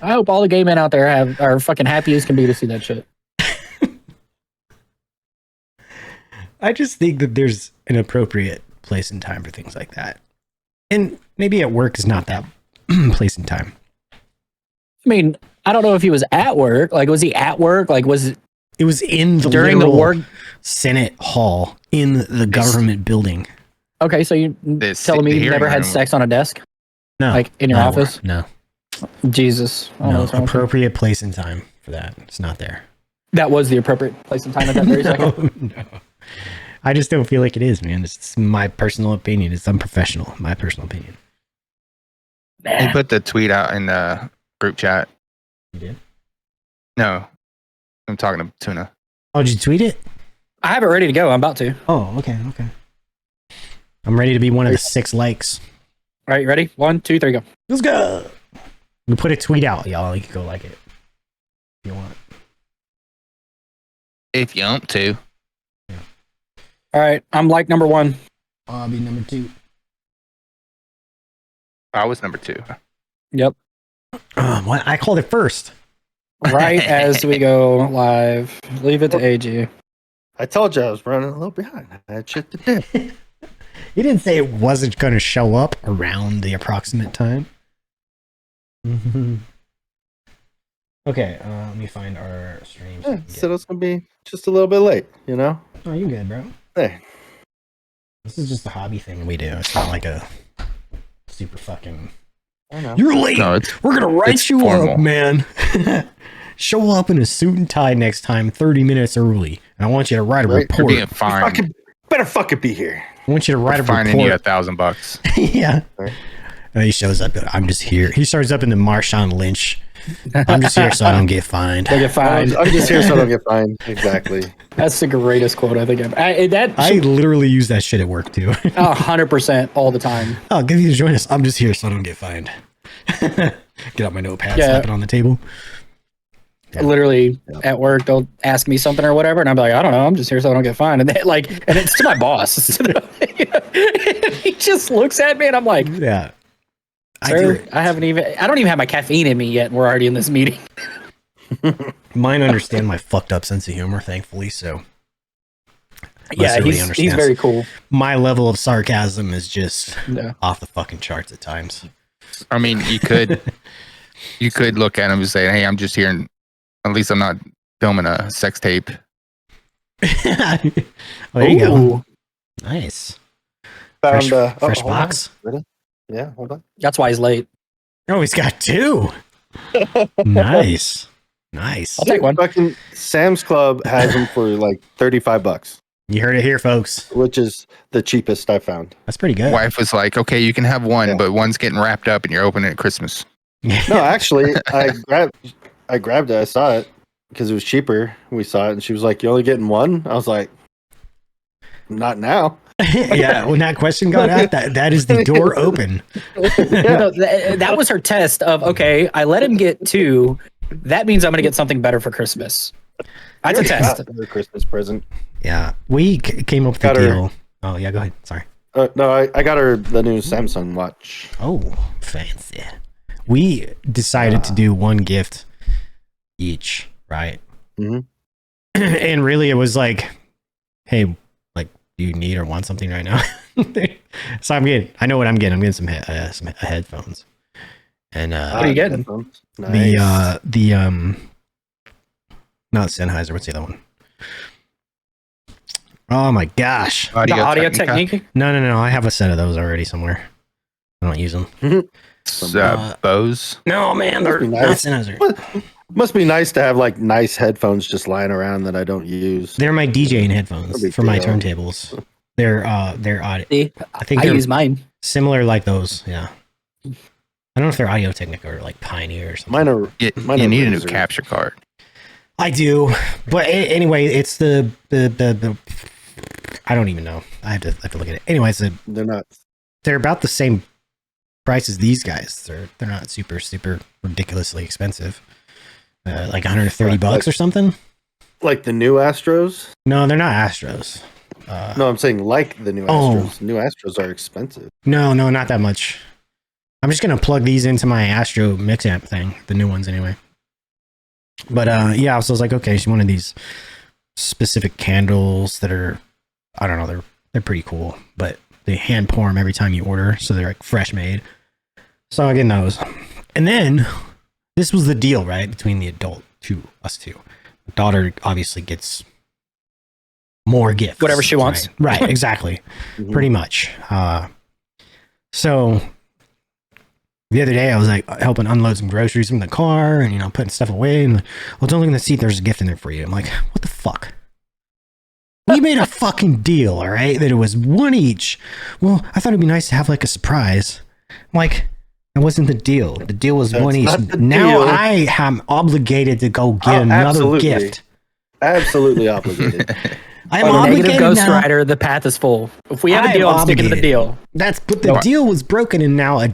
I hope all the gay men out there are fucking happy as can be to see that shit. I just think that there's an appropriate place and time for things like that. And maybe at work is not that place and time. I mean, I don't know if he was at work. Like, was he at work? Like, was it? It was in the during the work Senate hall in the government building. Okay, so you telling me you never had sex on a desk? No, like in your office? No, Jesus. No, appropriate place and time for that. It's not there. That was the appropriate place and time at that very second. No. I just don't feel like it is, man. It's my personal opinion. It's unprofessional. My personal opinion. He put the tweet out in the group chat. You did? No. I'm talking to Tuna. Oh, did you tweet it? I have it ready to go. I'm about to. Oh, okay. I'm ready to be one of the 6 likes. All right, you ready? 1, 2, 3, go. Let's go. We put a tweet out, y'all. You can go like it if you want. If you want to. Yeah. All right, I'm like number 1. I'll be number 2. I was number 2. Yep. I called it first. Right as we go live. Leave it to AG. I told you I was running a little behind. I had shit to do. He didn't say it wasn't going to show up around the approximate time. Okay, let me find our streams. Yeah, so it's going to be just a little bit late, you know? Oh, you good, bro. Hey. This is just a hobby thing we do. It's not like a super fucking... I know. You're late. No, we're going to write you formal. up, man. Show up in a suit and tie next time, 30 minutes early. And I want you to write a report. You're being fined. Better fucking be here. I want you to write a report. Fining you $1,000. Yeah. Right. And he shows up. I'm just here. He starts up in the Marshawn Lynch. I'm just here so I don't get fined. I get fined. I'm just here so I don't get fined. Exactly. That's the greatest quote I think I've. I literally use that shit at work too. 100% all the time. Oh, give you to join us. I'm just here so I don't get fined. Get out my notepad, slap it on the table. Yeah. Literally at work, they'll ask me something or whatever, and I'm like, I don't know, I'm just here so I don't get fined. And and it's to my boss. He just looks at me, and I'm like, yeah, sir, I don't even have my caffeine in me yet, and we're already in this meeting. Mine understand my fucked up sense of humor, thankfully. So yeah, he's very cool. My level of sarcasm is just off the fucking charts at times. I mean, you could look at him and say, "Hey, I'm just here, and at least I'm not filming a sex tape." There you go. Nice. Found fresh box. Really? Yeah, hold on. That's why he's late. Oh, he's got 2. Nice. I'll take one. Fucking Sam's Club has them for like $35. You heard it here, folks. Which is the cheapest I found. That's pretty good. Wife was like, "Okay, you can have one, but one's getting wrapped up, and you're opening it at Christmas." No, actually, I grabbed it. I saw it because it was cheaper. We saw it, and she was like, "You only getting one?" I was like, "Not now." Yeah, when that question got out, that is the door open. No, that was her test of, okay, I let him get 2. That means I'm going to get something better for Christmas. That's a test. Her Christmas present. Yeah, we came up with the deal. Oh, yeah, go ahead. Sorry. No, I got her the new Samsung watch. Oh, fancy. We decided to do one gift each, right? Mm-hmm. And really, it was like, hey, like, do you need or want something right now? So I know what I'm getting. I'm getting some headphones. And what are you getting? Nice. Not Sennheiser. What's the other one? Oh my gosh. Audio Technica? No. I have a set of those already somewhere. I don't use them. Bose? No, man, they're not Sennheiser. Must be nice to have like nice headphones just lying around that I don't use. They're my DJing headphones for my turntables. They're audio. I think I use mine. Similar like those, yeah. I don't know if they're Audio Technica or like Pioneer or something. Mine you are need a new Razer. capture card. I do, but anyway, it's the I don't even know. I have to look at it. Anyways, they're about the same price as these guys. They're not super ridiculously expensive. Like $130 or something. Like the new Astros? No, they're not Astros. No, I'm saying like the new Astros. New Astros are expensive. No, not that much. I'm just gonna plug these into my Astro mix amp thing, the new ones anyway. But yeah, so I was like, okay, she wanted these specific candles that are, I don't know, they're pretty cool, but they hand pour them every time you order, so they're like fresh made. So I get those, and then this was the deal, right, between the adult us two. The daughter obviously gets more gifts, Whatever she wants. Right, exactly, pretty much. So the other day I was like helping unload some groceries from the car and, you know, putting stuff away, and well, don't look in the seat, there's a gift in there for you. I'm like, what the fuck? We made a fucking deal, all right, that it was one each. Well, I thought it'd be nice to have like a surprise. I'm like, that wasn't the deal. The deal was one each. Now I am obligated to go get another gift. Absolutely obligated. I'm obligated negative Ghost now. Rider, the path is full. If we have a deal, I'm sticking to the deal. But the deal was broken, and now a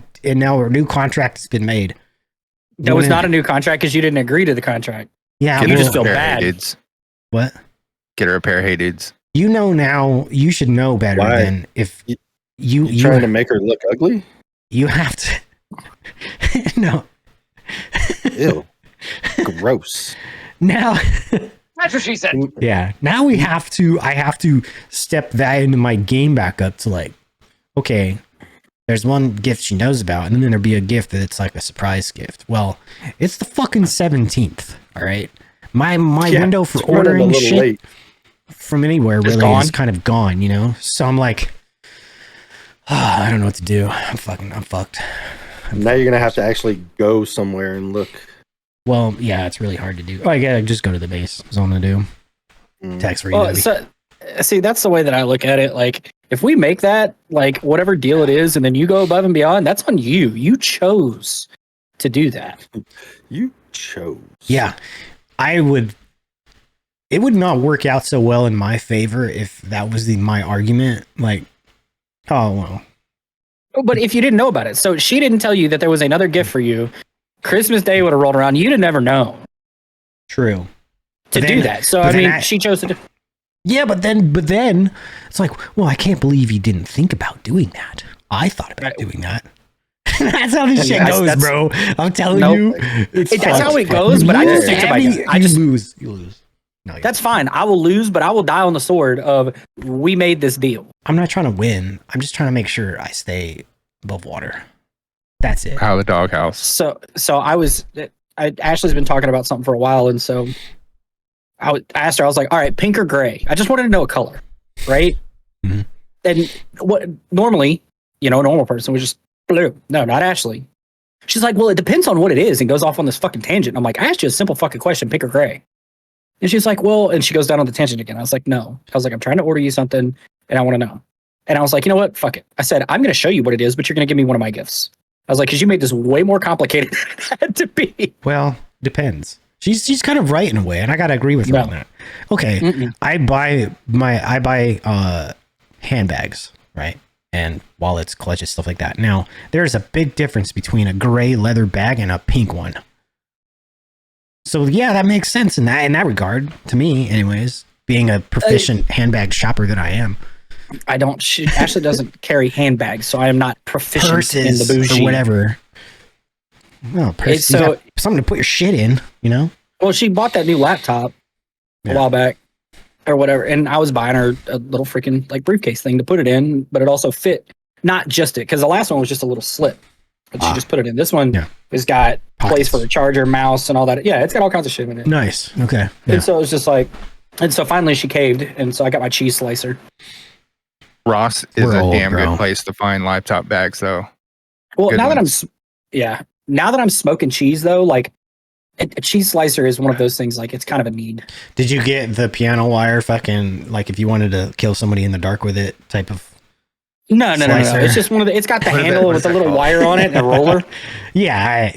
new contract has been made. That was not a new contract because you didn't agree to the contract. Yeah, you just feel bad. What? Get her a pair of Hey Dudes. You know now. You should know better than if you trying to make her look ugly. You have to. No. Ew. Gross. Now. That's what she said. Yeah. Now I have to step that into my game back up to like, okay, there's one gift she knows about, and then there'll be a gift that's like a surprise gift. Well, it's the fucking 17th. All right. My window for ordering shit late. From anywhere really is kind of gone, you know? So I'm like, I don't know what to do. I'm fucked. Now you're gonna have to actually go somewhere and look. Well, yeah, it's really hard to do. I gotta just go to the base. That's all I'm gonna do. Text see, that's the way that I look at it. Like, if we make that, like, whatever deal it is, and then you go above and beyond, that's on you. You chose to do that. You chose. Yeah, it would not work out so well in my favor if that was my argument. Like, oh well. But if you didn't know about it, so she didn't tell you that there was another gift for you. Christmas Day would have rolled around. You'd have never known. True. To do that. So I mean, she chose to do. Yeah, but then it's like, well, I can't believe you didn't think about doing that. I thought about doing that. That's how this shit goes, bro. I'm telling you. That's how it goes, but I just think to myself, you lose. No, that's fine. I will lose, but I will die on the sword of we made this deal. I'm not trying to win. I'm just trying to make sure I stay above water. That's it. Out of the doghouse. So Ashley's been talking about something for a while, and so I asked her. I was like, "All right, pink or gray?" I just wanted to know a color, right? Mm-hmm. And what normally, a normal person would just blue. No, not Ashley. She's like, "Well, it depends on what it is," and goes off on this fucking tangent. I'm like, "I asked you a simple fucking question: pink or gray?" And she's like, "Well," and she goes down on the tangent again. I was like, "No." I was like, "I'm trying to order you something, and I want to know." And I was like, "You know what? Fuck it." I said, "I'm going to show you what it is, but you're going to give me one of my gifts." I was like, "Because you made this way more complicated than it had to be." Well, depends. She's kind of right in a way, and I got to agree with her on that. Okay, I buy handbags, right, and wallets, clutches, stuff like that. Now, there's a big difference between a gray leather bag and a pink one. So yeah, that makes sense in that regard to me, anyways. Being a proficient handbag shopper that I am. I don't. Ashley doesn't carry handbags, so I am not proficient in the bougie or whatever. Well, so something to put your shit in, Well, she bought that new laptop a while back, or whatever, and I was buying her a little freaking like briefcase thing to put it in, but it also fit not just it because the last one was just a little slip, but she just put it in. This one has got place for a charger, mouse, and all that. Yeah, it's got all kinds of shit in it. Nice. Okay. Yeah. And so it was just like, and so finally she caved, and so I got my cheese slicer. Ross is a damn good place to find laptop bags, though. Well, now that I'm smoking cheese, though, like a cheese slicer is one of those things. Like it's kind of a need. Did you get the piano wire? Fucking like if you wanted to kill somebody in the dark with it, type of. No. It's just one of the. It's got the handle with a little wire on it and a roller. Yeah.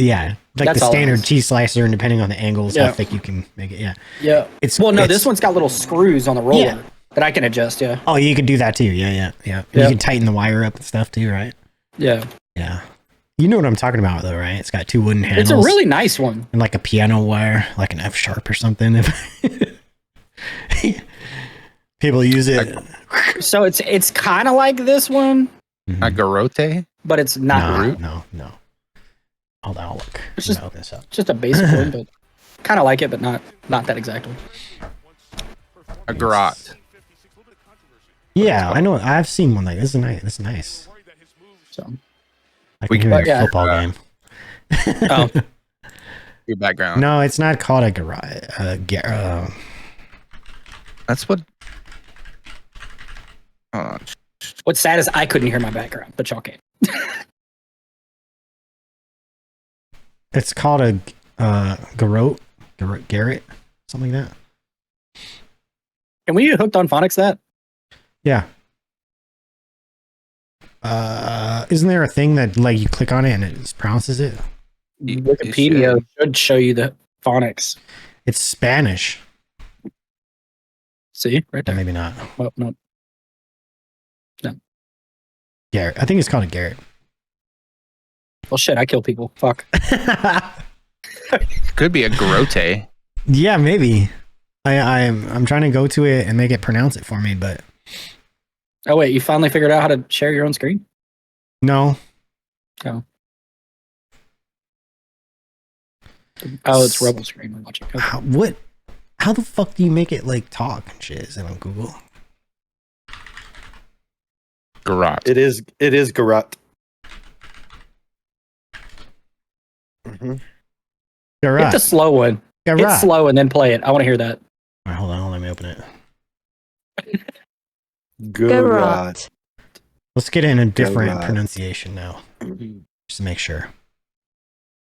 Like that's the standard cheese slicer, and depending on the angles, how thick you can make it. Yeah. This one's got little screws on the roller. Yeah. That I can adjust, yeah. Oh, you can do that too, yeah. You can tighten the wire up and stuff too, right? Yeah. You know what I'm talking about, though, right? It's got two wooden handles. It's a really nice one. And like a piano wire, like an F sharp or something. People use it. So it's kind of like this one. A garrote? But it's not. No. Hold on, I'll look. It's I'm just- gonna open this up. Just a basic one, but kind of like it, but not that exact one. A garrote. Yeah, I know. I've seen one like this. Is nice. This is nice. So, I We can can- hear a yeah. football game. oh, Your background. No, it's not called a garage. That's what. Hold on. what's sad is I couldn't hear my background, but y'all can. It's called a garrote, Garrett, something like that. Can we hooked on phonics that? Yeah. Isn't there a thing that like you click on it and it pronounces it? It Wikipedia should show you the phonics. It's Spanish. See, right Or there. maybe not. Well, no. Garrett. I think it's called a Garrett. Well, shit, I kill people. Fuck. Could be a garrote. Yeah, maybe. I'm trying to go to it and make it pronounce it for me, but Oh wait, you finally figured out how to share your own screen? no. Oh. Oh, it's Rebel screen I'm watching. Okay. How the fuck do you make it like talk and shit? Is it on Google? Garrote. It is garrote. Mm-hmm. Hit Garrot. the slow one. Hit Garrot. slow and then play it. I want to hear that. All right, hold on, let me open it. Garrote. Let's get in a different Garrot. pronunciation now, just to make sure.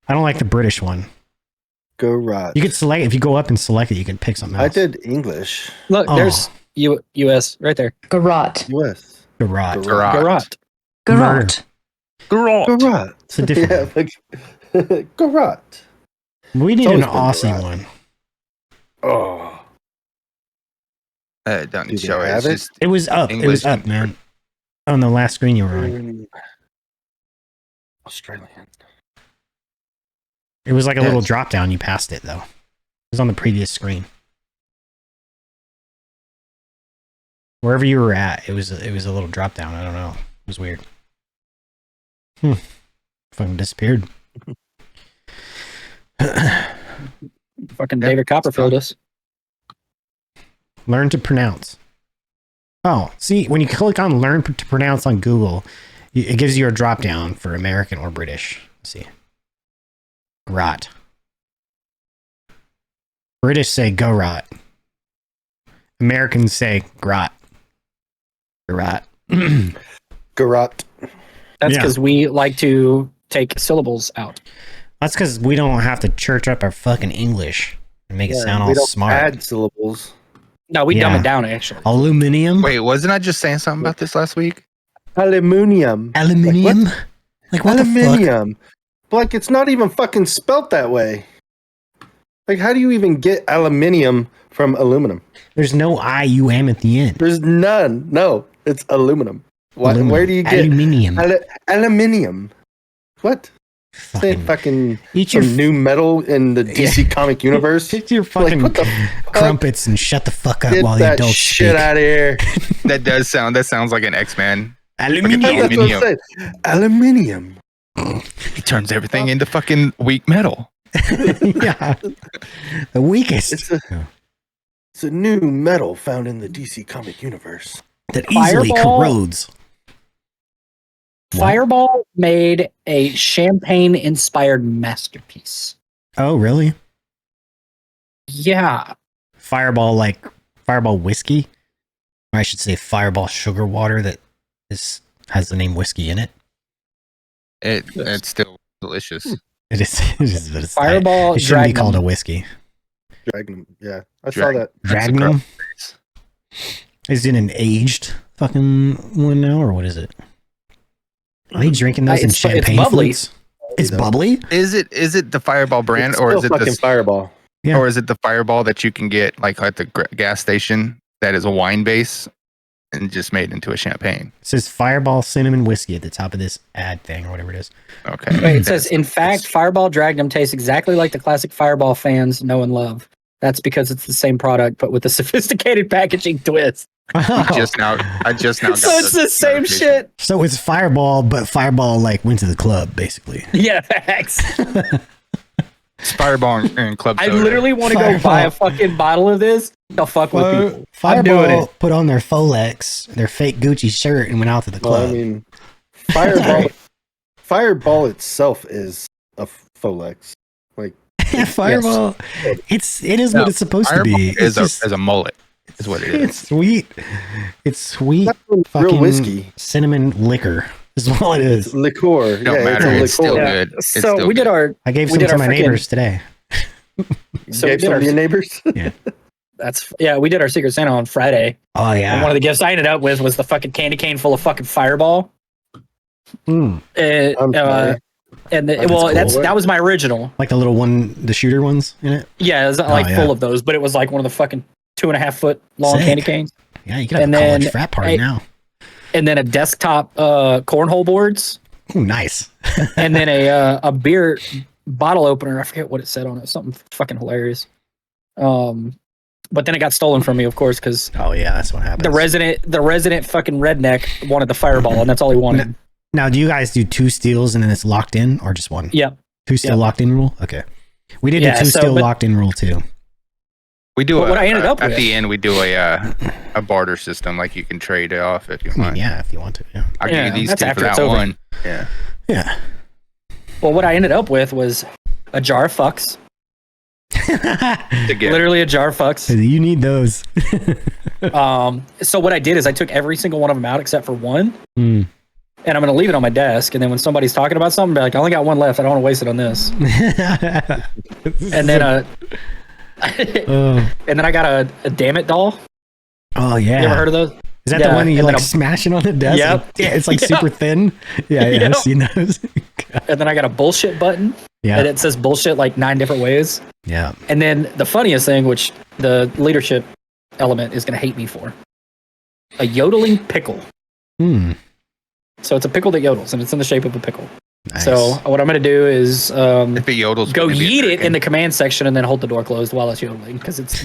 I don't like the British one. Garrote. You could select if you go up and select it. You can pick something else. I did English. Look, Oh. there's U.S. right there. Garrot. US. Garrot. Garrot. Garrot. Garrot. Garrote. Garrote. It's a different one. Yeah, like, garrote. We need It's an always been Aussie Garrot. one. Oh. Don't Do they show it. have It's it? just It was up. It was English up, and- man. On the last screen you were on. Australian. It was like a little Yes. drop down. You passed it though. It was on the previous screen. Wherever you were at, it was a little drop down. I don't know. It was weird. Fucking disappeared. Fucking Yep, David Copperfield us. Learn to pronounce. Oh, see, when you click on learn to pronounce on Google, it gives you a drop down for American or British. Let's see. Rot. British say go rot. Americans say grot. Grot. Garrote. That's Yeah. because we like to take syllables out. That's because we don't have to church up our fucking English and make it sound we all don't smart. add syllables. No, we dumb Yeah. it down actually. Aluminium. Wait, wasn't I just saying something about this last week? Aluminium. Aluminium. Like what the fuck? Aluminium. Like, it's not even fucking spelt that way. Like, how do you even get aluminium from aluminum? There's no IUM at the end. There's none. No, it's aluminum. Aluminum. Where do you get aluminium? aluminium? What? Say Fucking, fucking eat your some new metal in the DC comic universe. Get your fucking what the fuck? crumpets and shut the fuck up Get while the that adults shit speak. out of here. That sounds like an X-Man. Aluminium. That's what I'm saying. Aluminium. He turns everything into fucking weak metal. Yeah, the weakest It's a new metal found in the DC comic universe. that easily Fireball? corrodes. What? Fireball made a champagne-inspired masterpiece. Oh, really? Yeah, Fireball, like Fireball whiskey, or I should say Fireball sugar water that has the name whiskey in it. It's still delicious. It is, but it's Fireball it shouldn't be called a Dragnum. whiskey. Dragon. Yeah, I saw Drag- that. That's a Dragnum phrase. is it an aged fucking one now, or what is it? Are they drinking those in It's champagne bubbly. flutes? It's bubbly. Is it the Fireball brand, It's or still is it fucking the Fireball? Yeah. or is it the Fireball that you can get like at the gas station that is a wine base and just made into a champagne? It says Fireball cinnamon whiskey at the top of this ad thing or whatever it is. Okay. Wait, it says, in fact, Fireball Dragnum tastes exactly like the classic Fireball fans know and love. That's because it's the same product, but with a sophisticated packaging twist. I just now got So it's the same notification. shit. So it's Fireball, but Fireball like went to the club, basically. Yeah, facts. It's Fireball and club I soda. literally want to go buy a fucking bottle of this to fuck with people. I'm doing Fireball it. put on their Folex, their fake Gucci shirt, and went out to the Well, club. I mean, Fireball itself is a Folex. Like Fireball, it is what it's supposed to Fireball be. is It's a mullet. Is what it is. It's sweet. It's sweet. that's real Fucking whiskey. cinnamon liquor is all it It's is. liqueur. Don't Yeah, matter. it's It's a still liqueur. good. It's So still we did good. our. I gave we some did to our my freaking- neighbors today. So Gave we did some our, to your neighbors. we did our Secret Santa on Friday. Oh And yeah. one of the gifts I ended up with was the fucking candy cane full of fucking Fireball. Mm. I'm sorry. And That's cool. that was my original. Like the little one, the shooter ones in it. Yeah, it was like yeah. full of those, but it was like one of the fucking 2.5 foot long Sick. candy canes, Yeah, you can have And a college then frat party now. and then a desktop cornhole boards, Ooh, nice. and then a beer bottle opener. I forget what it said on it. Something fucking hilarious. But then it got stolen from me, of course, because Oh yeah, that's what happens. the resident fucking redneck wanted the Fireball, and that's all he wanted. Now, do you guys do 2 steals and then it's locked in, or just one? Yeah. 2 steal Yeah. locked in rule. Okay. We did Yeah, the 2 so, steal but- locked in rule too. We do But what I ended up at with- the end. We do a barter system. Like you can trade it off if you I mean, want. yeah, if you want to. Yeah. I'll give Yeah, you these that's two after for it's that over. one. Yeah. Yeah. Well, what I ended up with was a jar of fucks, To get literally a jar of fucks. You need those. So what I did is I took every single one of them out except for one, Mm. and I'm going to leave it on my desk. And then when somebody's talking about something, be like, I only got one left. I don't want to waste it on this. And then oh, and then I got a damn it doll. oh yeah. You ever heard of those? Is that Yeah, the one that you and like then smash it on the desk? Yep. Yeah, it's like Yeah. super thin. Yeah, yeah, Yep. I've seen those. And then I got a bullshit button, and Yeah, it says bullshit like 9 different ways. yeah. And then the funniest thing, which the leadership element is going to hate me for, a yodeling pickle. Hmm. So it's a pickle that yodels, and it's in the shape of a pickle. Nice. So what I'm going to do is if it yodels, go maybe yeet it American. in the command section and then hold the door closed while it's yodeling because it's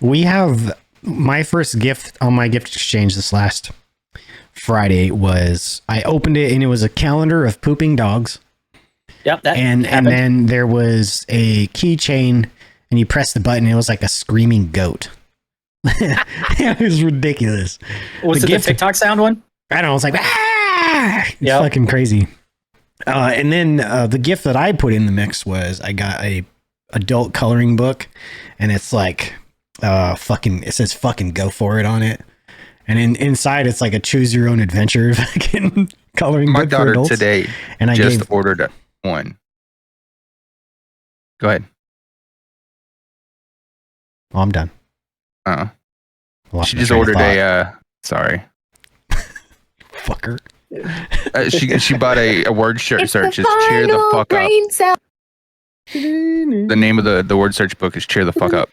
we have my first gift on my gift exchange this last Friday was I opened it and it was a calendar of pooping dogs. Yep, that And happened. then there was a keychain and you press the button, it was like a screaming goat. It was ridiculous. was the it gift- the TikTok sound one? I don't know, it's like it's Yep. fucking crazy. And then the gift that I put in the mix was I got a adult coloring book, and it's like it says fucking go for it on it. And inside it's like a choose your own adventure fucking coloring My book for daughter adults. today And I just gave ordered one. Go ahead. oh, I'm done. Uh, I lost she my just train of ordered thought. sorry. Fucker. She bought a word search. It's It's the cheer the final fuck up. brain cell. The name of the word search book is cheer the fuck up.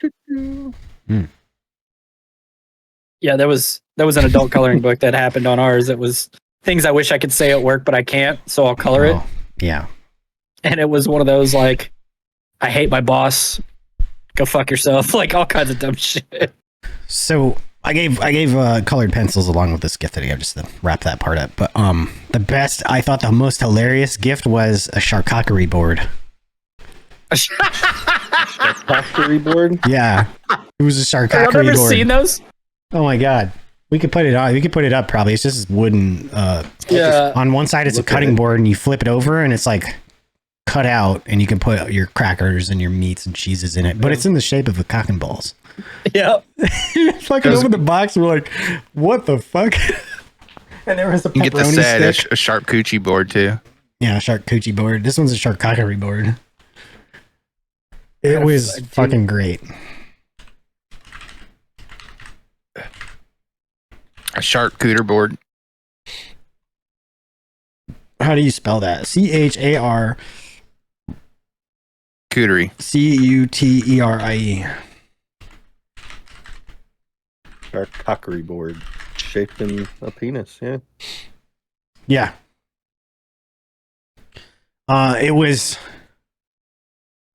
Yeah, there was an adult coloring book that happened on ours. It was things I wish I could say at work, but I can't, so I'll color it. Oh, yeah. And it was one of those like, I hate my boss. Go fuck yourself. Like all kinds of dumb shit. So I gave colored pencils along with this gift that I gave just to wrap that part up. But I thought the most hilarious gift was a charcuterie board. Factory board. Yeah, it was a I've charcuterie never board. seen those. Oh my god, we could put it on. We could put it up. Probably it's just this wooden. Yeah. On one side it's a Look at cutting it. board, and you flip it over, and it's like cut out, and you can put your crackers and your meats and cheeses in it. But it's in the shape of a cock and balls. Yeah. Fucking open the box, we're like, what the fuck? And there was a You can get the pepperoni set, stick. a sharp coochie board too. Yeah, charcuterie board. This one's a charcuterie board. It Yeah, was dude. fucking great. A sharp cooter board. How do you spell that? CHARCUTERIE. Cootery. Charcuterie board shaped in a penis. Yeah. Yeah. It was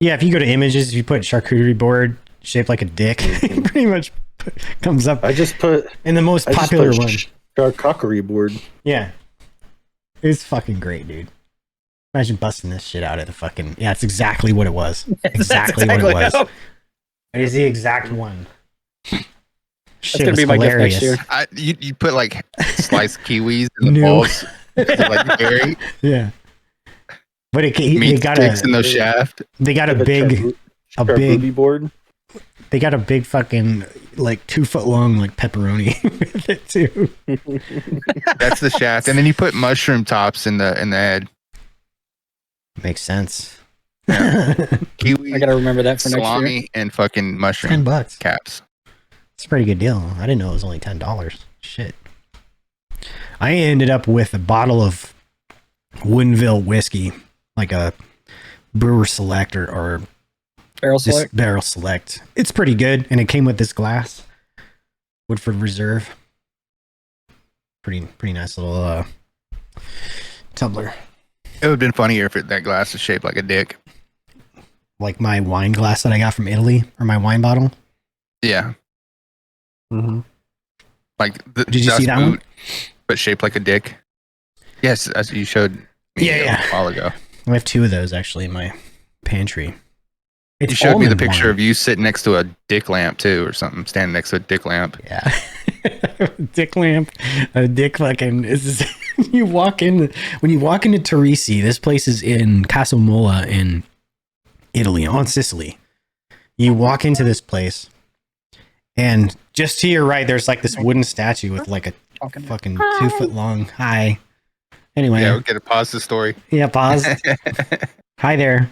Yeah, if you go to images, if you put charcuterie board shaped like a dick, it pretty much comes up. I just put in the most popular one. Charcuterie board. Yeah. It's fucking great, dude. Imagine busting this shit out at the fucking... Yeah, it's exactly what it was. Exactly what it was. It is the exact one. Shit, gonna be my gift next year. You put like sliced kiwis in the balls, like berry. Yeah. But they got sticks in the shaft. They got a big board. They got a big fucking like 2 foot long like pepperoni with it too. That's the shaft, and then you put mushroom tops in the head. Makes sense. Yeah. Kiwi. I gotta remember that for next year. Salami and fucking mushroom $10 caps. It's a pretty good deal. I didn't know it was only $10. Shit. I ended up with a bottle of Woodinville whiskey, like a Brewer Select or Barrel Select. Barrel Select. It's pretty good, and it came with this glass, Woodford Reserve. Pretty nice little tumbler. It would have been funnier if that glass is shaped like a dick. Like my wine glass that I got from Italy, or my wine bottle. Yeah. Mm-hmm. Like did you see that one? But shaped like a dick. Yes, as you showed me a while ago. I have 2 of those actually in my pantry. You showed me the picture of you sitting next to a dick lamp too, or something, standing next to a dick lamp. Yeah. Dick lamp, a dick fucking. When you walk into Teresi, this place is in Casamola in Italy, on Sicily. You walk into this place, and just to your right, there's like this wooden statue with like a fucking 2 foot long. Hi. Anyway. Yeah, we gotta pause the story. Yeah, pause. Hi there.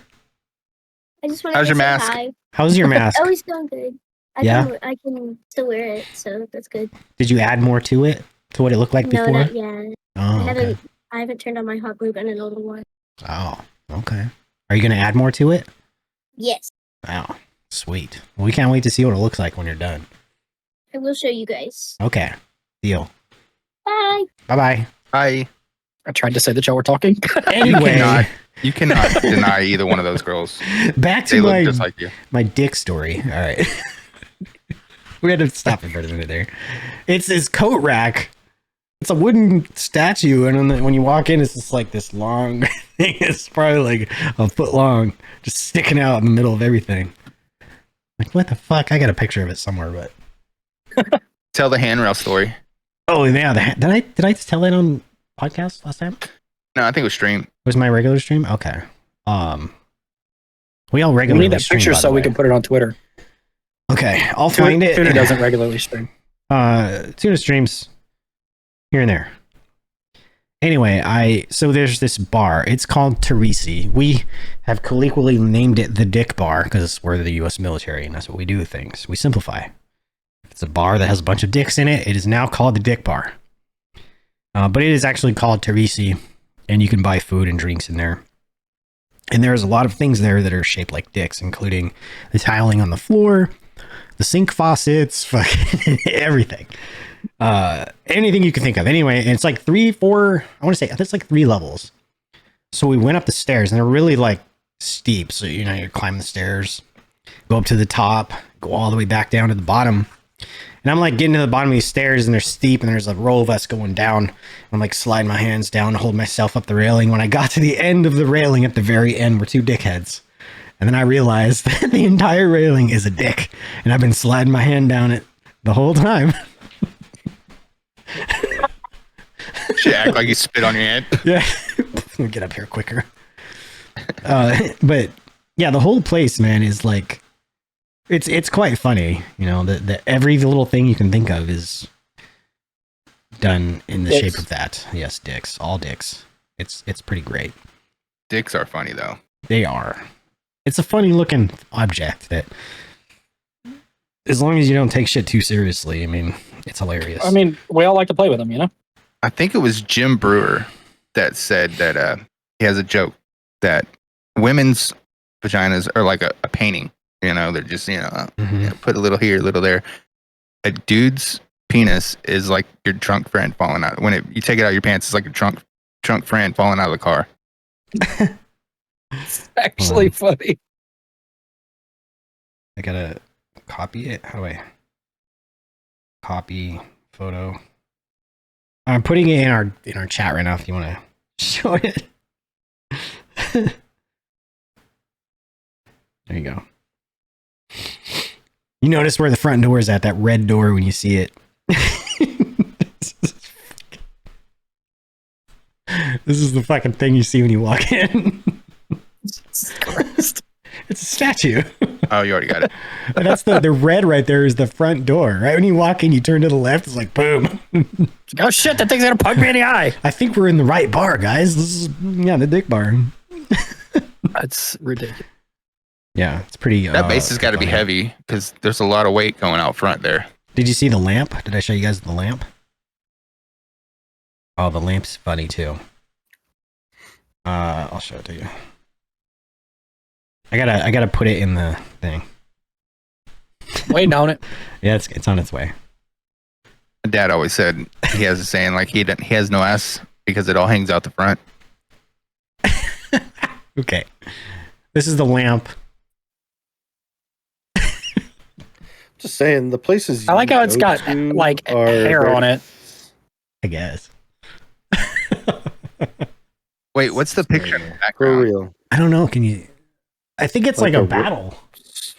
I just want How's to your say mask? hi. How's your mask? Oh, it's going good. I can still wear it, so that's good. Did you add more to it? To what it looked like No, before? not yet. Oh, okay. I haven't turned on my hot glue gun in a little while. Oh, okay. Are you going to add more to it? Yes. Wow, sweet. Well, we can't wait to see what it looks like when you're done. I will show you guys. Okay, deal. Bye. Bye-bye. Bye. I tried to say that y'all were talking. Anyway. You cannot deny either one of those girls. Back to they look just like you. My dick story. All right. We had to stop it for a minute there. It's this coat rack. It's a wooden statue, and when you walk in, it's just like this long thing. It's probably like a foot long, just sticking out in the middle of everything. Like, what the fuck? I got a picture of it somewhere, but Tell the handrail story. oh yeah, did I tell it on podcast last time? No, I think it was stream. Was my regular stream? Okay. We all regularly We need that stream, picture by so the we way. can put it on Twitter. Okay, I'll find it. Tuna doesn't regularly stream. Tuna streams here and there. Anyway, so there's this bar. It's called Teresi. We have colloquially named it the Dick Bar because we're the U.S. military and that's what we do with things. We simplify. If it's a bar that has a bunch of dicks in it, it is now called the Dick Bar. But it is actually called Teresi, and you can buy food and drinks in there. And there's a lot of things there that are shaped like dicks, including the tiling on the floor, the sink faucets, fucking everything. Anything you can think of. Anyway, and it's like 3-4, I want to say it's like 3 levels. So we went up the stairs, and they're really like steep. So, you climb the stairs, go up to the top, go all the way back down to the bottom. And I'm like getting to the bottom of these stairs, and they're steep, and there's a row of us going down. I'm like sliding my hands down to hold myself up the railing. When I got to the end of the railing, at the very end were 2 dickheads. And then I realized that the entire railing is a dick. And I've been sliding my hand down it the whole time. Should act like you spit on your hand. Yeah. Let me get up here quicker. But yeah, the whole place, man, is like, it's quite funny. That every little thing you can think of is done in the shape of that. Yes, dicks, all dicks. It's pretty great. Dicks are funny though. They are. It's a funny looking object that, as long as you don't take shit too seriously, I mean, it's hilarious. I mean, we all like to play with them, I think it was Jim Brewer that said that he has a joke that women's vaginas are like a painting. They're just put a little here, a little there. A dude's penis is like your drunk friend falling out. When you take it out of your pants, it's like a drunk friend falling out of the car. It's actually funny. I gotta copy it. How do I copy photo? I'm putting it in our chat right now. If you want to show it, there you go. You notice where the front door is at, that red door when you see it. This is the fucking thing you see when you walk in. Jesus Christ. It's a statue. Oh, you already got it. And that's the red right there is the front door. Right when you walk in, you turn to the left, it's like boom. Oh shit, that thing's gonna poke me in the eye. I think we're in the right bar, guys. This is the dick bar. That's ridiculous. Yeah, it's pretty. That base has got to be funny. heavy because there's a lot of weight going out front there. Did you see the lamp? Did I show you guys the lamp? Oh, the lamp's funny too. I'll show it to you. I gotta put it in the thing. Waiting on it. Yeah, it's on its way. My dad always said he has a saying like he has no ass because it all hangs out the front. Okay, this is the lamp. Just saying, the places. I like how it's got like hair on it. I guess. Wait, what's the picture in the For background? real. I don't know. Can you? I think it's like a battle.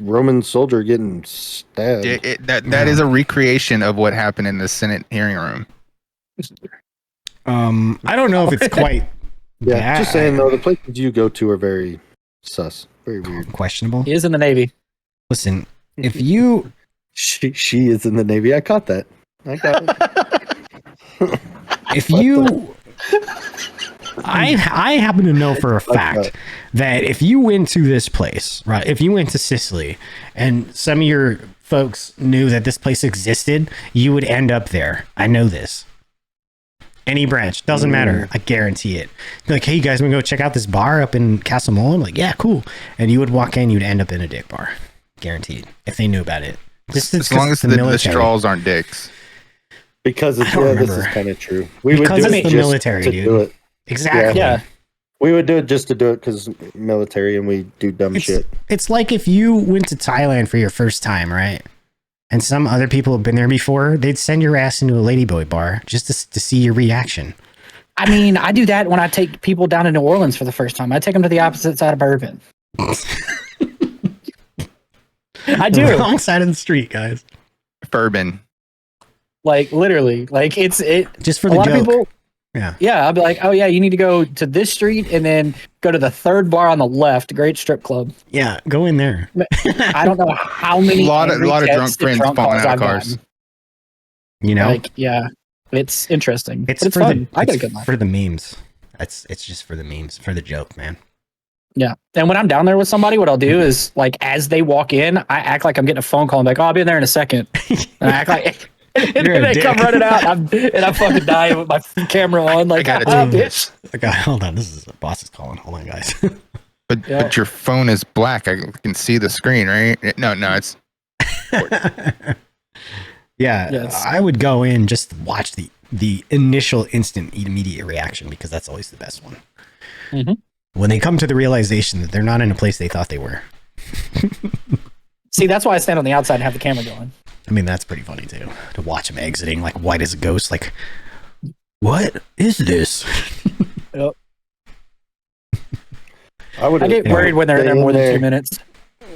Roman soldier getting stabbed. That is a recreation of what happened in the Senate hearing room. I don't know if it's quite. Yeah, just saying though, the places you go to are very sus, very weird. Questionable. He is in the Navy. Listen, if you She is in the Navy. I caught that. I got it. if you I happen to know for a fact that if you went to this place, right, if you went to Sicily and some of your folks knew that this place existed, you would end up there. I know this. Any branch, doesn't matter. I guarantee it. Be like, hey, you guys want to go check out this bar up in Castle Mullen? Like, yeah, cool. And you would walk in, you'd end up in a dick bar. Guaranteed. If they knew about it. As long as the straws aren't dicks. Because it's, I don't this is remember. kind of true. We would Because do it's it the just military, to dude. do it. Exactly. Yeah. We would do it just to do it because military and we do dumb shit. It's like if you went to Thailand for your first time, right? And some other people have been there before, they'd send your ass into a ladyboy bar just to see your reaction. I mean, I do that when I take people down to New Orleans for the first time. I take them to the opposite side of Bourbon. I do. Wrong side of the street, guys. Bourbon. Like literally, like it's Just for a the lot joke. of people. Yeah. Yeah, I'll be like, oh yeah, you need to go to this street and then go to the third bar on the left. Great strip club. Yeah, go in there. I don't know how many. A lot of angry drunk texts and friends drunk falling calls out of I've cars. gotten. You know, Like, yeah, it's interesting. it's But it's for fun. the I get a it's good laugh. for the memes. It's just for the memes, for the joke, man. Yeah, and when I'm down there with somebody, what I'll do is like as they walk in, I act like I'm getting a phone call. I'm like, oh, I'll be in there in a second. And I act like. And You're then a they come dick. running out, and I'm fucking dying with my camera on. Like, I gotta ah, do bitch. Okay, hold on. This is boss is calling. Hold on, guys. But your phone is black. I can see the screen, right? No, it's Yeah, Yes. I would go in just to watch the initial instant immediate reaction because that's always the best one. Mhm. When they come to the realization that they're not in a place they thought they were. See, that's why I stand on the outside and have the camera going. I mean, that's pretty funny too. To watch them exiting like white as a ghost. Like, what is this? Yep. I I get worried when they're in there more than 2 minutes.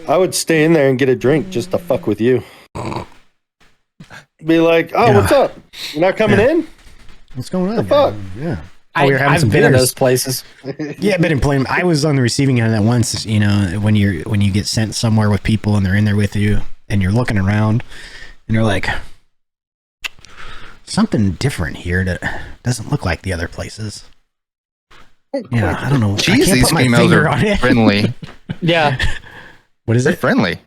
I would stay in there and get a drink just to fuck with you. Be like, oh, Yeah. what's up? You're not coming in? What's going on? The fuck? Yeah. Oh, we were having I've some been in bitters. those places. Yeah, but in plain, I was on the receiving end of that once. You know, when you get sent somewhere with people and they're in there with you, and you're looking around, and you're like, something different here that doesn't look like the other places. Yeah, I don't know. I Jeez, can't these put my females finger are on it. friendly. Yeah. What is They're it? friendly.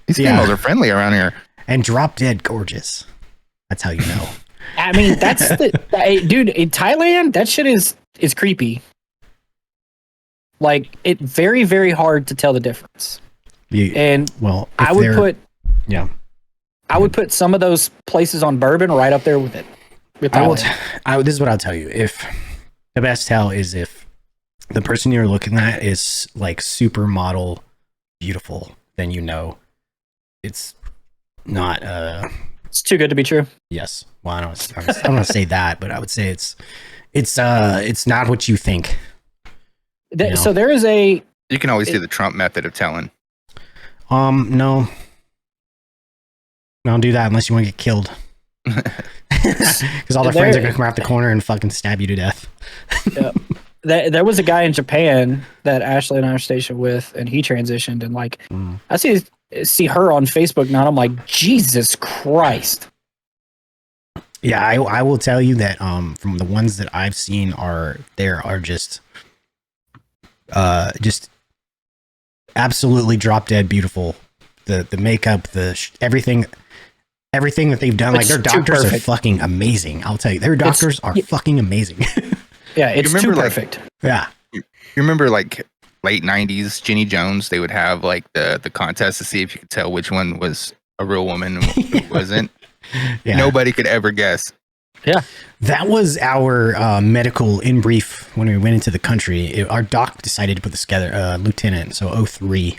These Yeah. females are friendly around here. And drop dead gorgeous. That's how you know. I mean, that's dude, in Thailand, that shit is creepy. Like, it's very, very hard to tell the difference. And Well, I would put some of those places on Bourbon right up there with it. With Thailand. This is what I'll tell you. If the best tell is if the person you're looking at is like supermodel beautiful, then you know it's not. It's too good to be true. Yes. Well, I don't want to say that, but I would say it's not what you think. So there is a. You can always do the Trump method of telling. No. Don't do that unless you want to get killed. Because all their friends are going to come around the corner and fucking stab you to death. Yeah. There was a guy in Japan that Ashley and I are stationed with, and he transitioned, and like I see her on Facebook now, and I'm like, Jesus Christ. Yeah, I will tell you that from the ones that I've seen are just absolutely drop dead beautiful. The makeup, everything that they've done, like their doctors are fucking amazing. I'll tell you, their doctors are fucking amazing. Yeah, it's too perfect. Yeah. You remember like late 90s Ginny Jones, they would have like the contest to see if you could tell which one was a real woman and who wasn't. Yeah. Nobody could ever guess. Yeah. That was our medical in brief when we went into the country. Our doc decided to put this together, lieutenant, so 03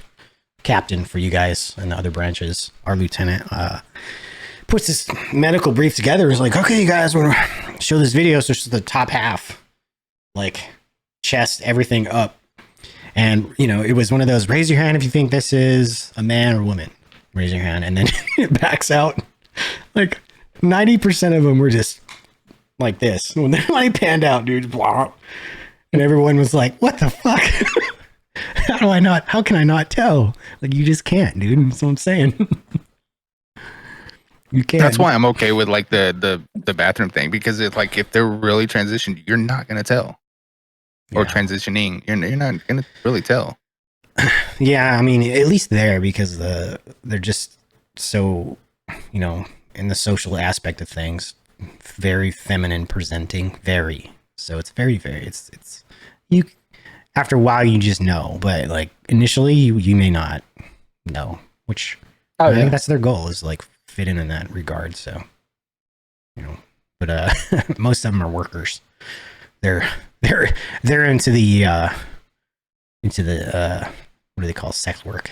captain for you guys and the other branches. Our lieutenant puts this medical brief together. He's like, okay, you guys want to show this video. So it's just the top half, like chest, everything up. And, it was one of those, raise your hand if you think this is a man or woman. Raise your hand. And then it backs out. Like 90% of them were just like this. When they panned out, dude, blah. And everyone was like, what the fuck? How can I not tell? Like, you just can't, dude. That's what I'm saying. You can't. That's why I'm okay with like the bathroom thing, because it's like if they're really transitioned, you're not gonna tell. Or transitioning, you're not gonna really tell. Yeah, I mean, at least there, because they're just so, in the social aspect of things, very feminine presenting, very. So it's very, very. It's you. After a while, you just know, but like initially, you may not know. Which I think that's their goal, is like fit in that regard. So, but most of them are workers. They're into the what do they call sex work?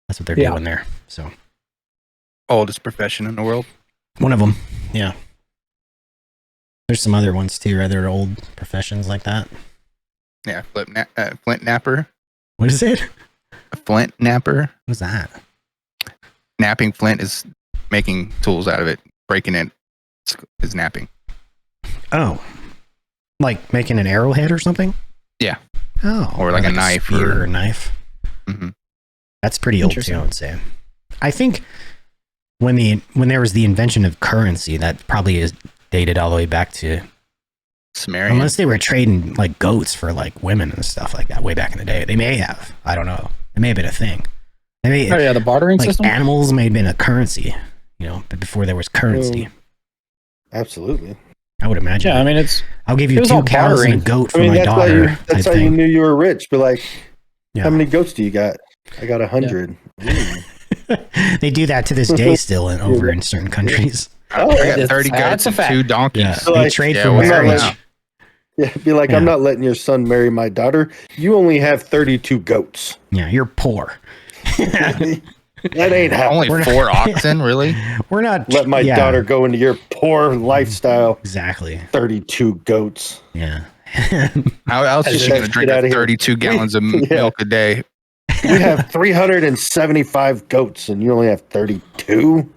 That's what they're doing there. So, oldest profession in the world. One of them, yeah. There's some other ones too, other old professions like that. Yeah, flint napper. What is it? A flint napper. What's that? Napping flint is making tools out of it. Breaking it is napping. Oh, like making an arrowhead or something? Yeah. Oh, or like a knife or a knife. Mm-hmm. That's pretty old too, I would say. I think when there was the invention of currency, that probably is dated all the way back to Sumerian. Unless they were trading like goats for like women and stuff like that way back in the day. They may have. I don't know. It may have been a thing. The bartering like system? Animals may have been a currency, but before there was currency. Absolutely. I would imagine. Yeah, I mean, I'll give you 2 cows and a goat for my daughter. That's how you knew you were rich. But like, how many goats do you got? I got 100. Yeah. They do that to this day still over in certain countries. I got 30 goats and 2 donkeys. Yeah. So They trade for marriage. Yeah, be like, I'm not letting your son marry my daughter. You only have 32 goats. Yeah, you're poor. That ain't happening. Only 4 oxen, really? We're not. Let my daughter go into your poor lifestyle. Exactly. 32 goats. Yeah. How else is she going to drink 32 gallons of milk a day? We have 375 goats, and you only have 32.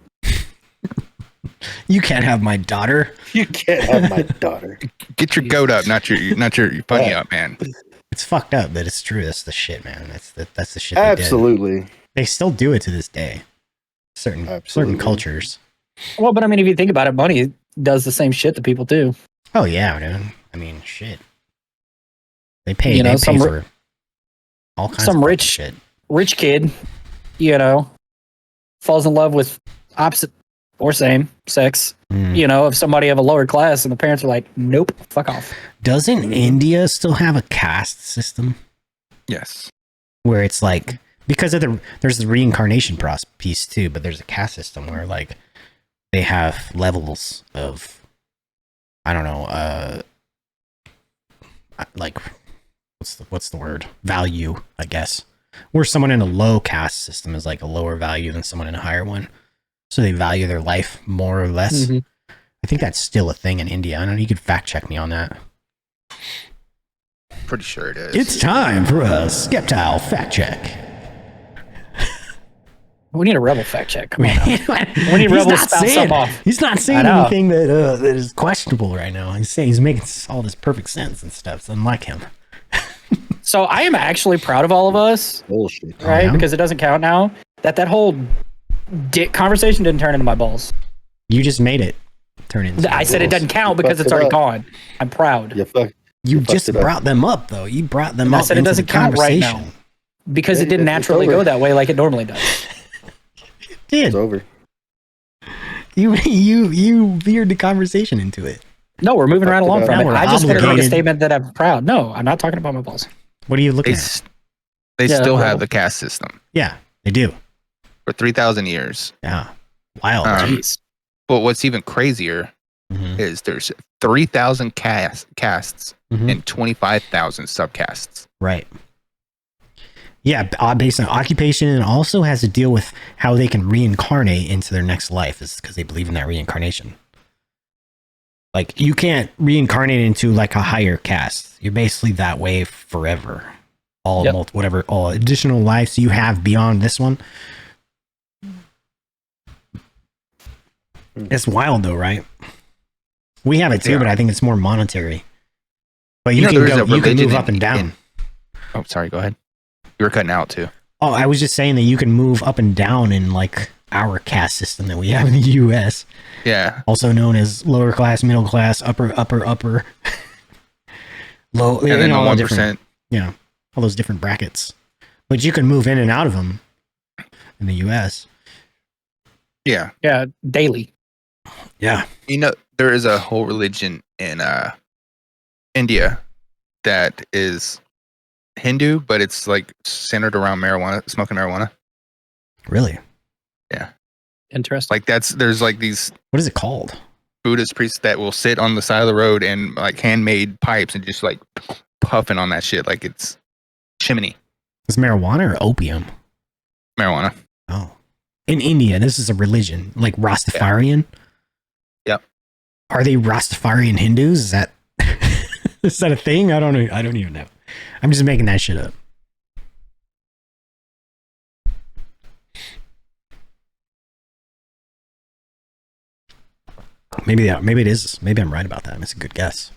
You can't have my daughter. You can't have my daughter. Get your goat up, not your bunny up, man. It's fucked up, but it's true. That's the shit, man. That's the shit. Absolutely. They still do it to this day. Certain cultures. Well, but I mean, if you think about it, money does the same shit that people do. Oh yeah, dude. I mean, shit. They pay. They pay for all kinds of shit. Rich kid, falls in love with opposite or same sex. Of somebody of a lower class, and the parents are like, "Nope, fuck off." Doesn't India still have a caste system? Yes. Where it's like, because of there's the reincarnation piece too, but there's a caste system where like they have levels of, I don't know, like what's the word? Value, I guess. Where someone in a low caste system is like a lower value than someone in a higher one. So they value their life more or less. Mhm. I think that's still a thing in India. I don't know. You could fact check me on that. Pretty sure it is. It's time for a Skeptile fact check. We need a rebel fact check. Come on now. We need He's rebel to not spout saying- something off. He's not saying I know. anything that is questionable right now. He's saying he's making all this perfect sense and stuff. So unlike him. So I am actually proud of all of us, Bullshit. right? yeah? Because it doesn't count now. That whole dick conversation didn't turn into my balls. You just made it turn into. I said it doesn't count because Fucked it's it already up. gone. I'm proud. You fuck. You fucked just it up. brought them up though. You brought them And up. I said it into doesn't the count right now conversation. because it Yeah, didn't it's naturally over. go that way like it normally does. It did. It's over. You veered the conversation into it. No, we're moving right Fucked it along up. from Now it. we're I just want to make a obligated. statement that I'm proud. No, I'm not talking about my balls. What are you They, looking at? s- they Yeah, still well- have the caste system Yeah, they do. for 3,000 years. Yeah, wild. Jeez. But what's even crazier Mhm. is there's 3,000 castes Mhm. and 25,000 subcastes. Right. Yeah, based on occupation, and also has to deal with how they can reincarnate into their next life, is because they believe in that reincarnation. Like, you can't reincarnate into like a higher caste. You're basically that way forever. All Yep. whatever, all additional lives you have beyond this one. It's wild though, right? We have it too, Yeah. but I think it's more monetary. But You you, know, can there's go, a you can religion move up and in- down. Oh, sorry. Go ahead. You were cutting out too. Oh, I was just saying that you can move up and down in like our caste system that we have in the U.S., Yeah. also known as lower class, middle class, upper, low, And then the all 1%. different, all those different brackets. But you can move in and out of them in the U.S. Yeah. Yeah, daily. Yeah, You know, there is a whole religion in India that is Hindu, but it's like centered around marijuana, smoking marijuana. really. Interesting. Like there's like these What is it called? Buddhist priests that will sit on the side of the road and like handmade pipes and just like puffing on that shit like it's chimney Is marijuana or opium? marijuana. Oh, in India, this is a religion like Rastafarian. Yep. Are they Rastafarian Hindus? Is that is that a thing? I don't know. I don't even know. I'm just making that shit up. Maybe it is. Maybe I'm right about that. It's a good guess.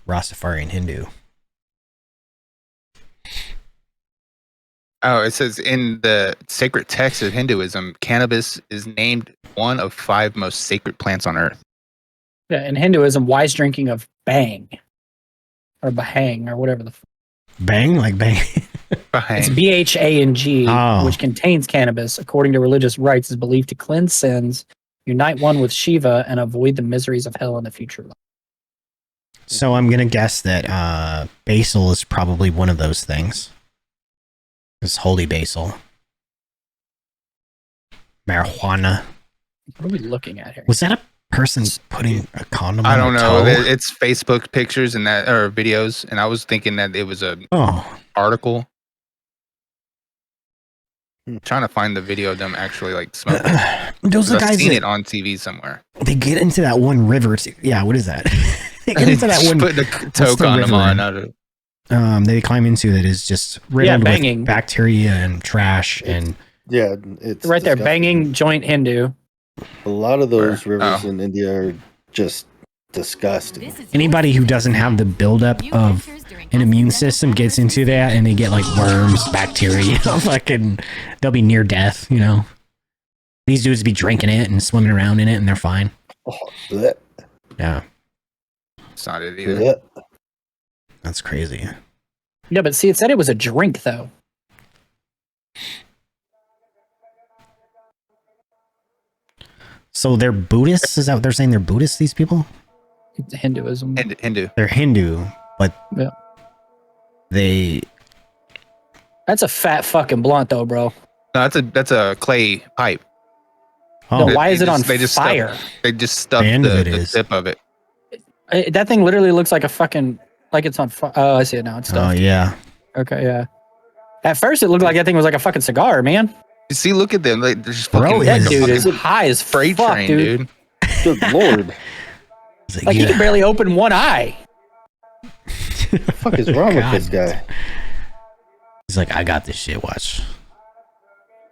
Rastafarian Hindu. Oh, it says in the sacred text of Hinduism, cannabis is named one of 5 most sacred plants on earth. Yeah, in Hinduism, wise drinking of bang or bahang or whatever the Bang, like bang. it's BHANG, Oh. which contains cannabis, according to religious rites, is believed to cleanse sins, unite one with Shiva, and avoid the miseries of hell in the future. So I'm gonna guess that basil is probably one of those things. It's holy basil. Marijuana. What are we looking at here? Was that a person putting a condom I on don't their know. toe? It's Facebook pictures and that or videos, and I was thinking that it was a Oh, article. Trying to find the video of them actually like smoking. those are the I've guys seen that it on TV somewhere. they get into that one river. Yeah, what is that? They get into that Just one. put the toe the condom river? on. I don't- They climb into that is just riddled banging. with bacteria and trash and Yeah, it's Right there, disgusting. banging joint Hindu. A lot of those Where? rivers Oh. in India are just disgusting. anybody who doesn't have the buildup of an immune system gets into that and they get like worms, bacteria, fucking, they'll be near death, you know. These dudes be drinking it and swimming around in it and they're fine. Oh, bleh, Yeah, It's not it either. bleh. that's crazy. Yeah, but see, it said it was a drink, though. So they're Buddhists? Is that what they're saying? They're Buddhists, these people? It's Hinduism. Hindu. They're Hindu, but Yeah. they... That's a fat fucking blunt, though, bro. No, that's a clay pipe. Oh, No, why is They it on just- they just fire? They just stuffed The end of the, it the is. tip of it. That thing literally looks like a fucking like it's on fire. Oh, I see it now. It's oh stuffed. yeah. Okay, yeah. At first, it looked like that thing was like a fucking cigar, man. You see, look at them. Like, they're just Bro, fucking. that That dude is fucking high as freight fuck, train, dude. Good lord. It's Like he can barely open one eye. What the fuck is wrong with this guy? He's like, I got this shit. Watch.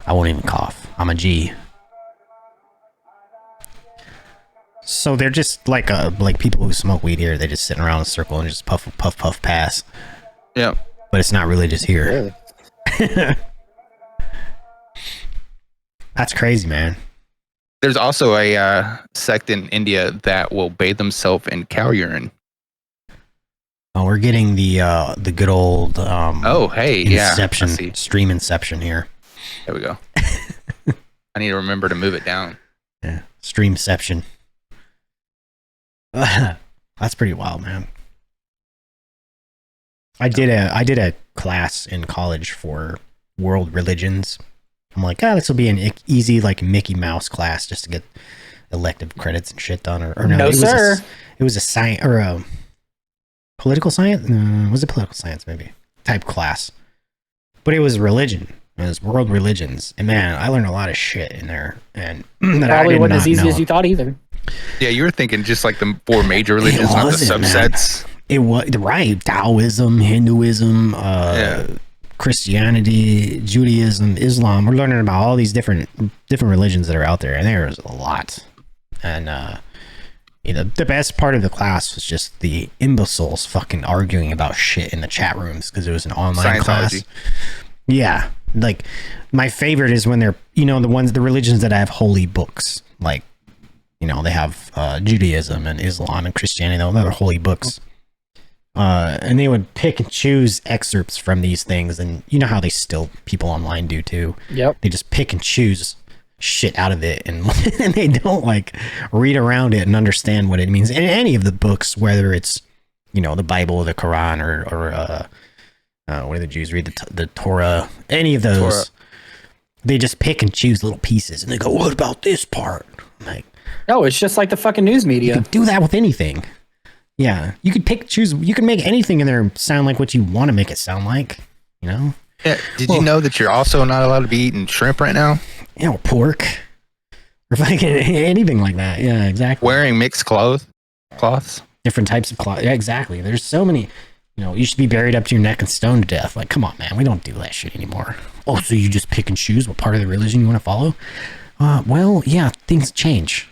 I won't even cough. I'm a G. So they're just like people who smoke weed here. They just sitting around in a circle and just puff, puff, puff, pass. Yeah. But it's not really just here. Yeah. That's crazy, man. There's also a sect in India that will bathe themselves in cow urine. Oh, we're getting the good old Oh, hey, Inception, yeah. I see. stream Inception here. There we go. I need to remember to move it down. Yeah, Streamception. That's pretty wild, man. I did a class in college for world religions. I'm like, this will be an easy like Mickey Mouse class just to get elective credits and shit done. Or no, No, sir. It was a science or a political science. No, was it political science maybe type class? But it was religion. It was world religions, and man, I learned a lot of shit in there, and that I Probably did wasn't not as easy know. as you thought either. Yeah, you were thinking just like the 4 major religions, not the wasn't, man. subsets. It was right. Taoism, Hinduism, Christianity, Judaism, Islam. We're learning about all these different religions that are out there, and there's a lot. And the best part of the class was just the imbeciles fucking arguing about shit in the chat rooms because it was an online class. Yeah, like my favorite is when they're the religions that have holy books, like they have Judaism and Islam and Christianity. They're holy books. And they would pick and choose excerpts from these things, and you know how they still people online do too. Yep. They just pick and choose shit out of it, and they don't like read around it and understand what it means. In any of the books, whether it's the Bible, or the Quran, or what do the Jews read? The Torah, any of those. They just pick and choose little pieces, and they go, "What about this part?" I'm like, no, it's just like the fucking news media. You can do that with anything. Yeah, you could choose. You can make anything in there sound like what you want to make it sound like. Yeah. Did you know that you're also not allowed to be eating shrimp right now? Or pork, or fucking anything like that. Yeah, exactly. Wearing mixed cloths. Different types of cloth. Yeah, exactly. There's so many. You should be buried up to your neck and stoned to death. Like, come on, man. We don't do that shit anymore. Oh, so you just pick and choose what part of the religion you want to follow? Well, yeah, things change.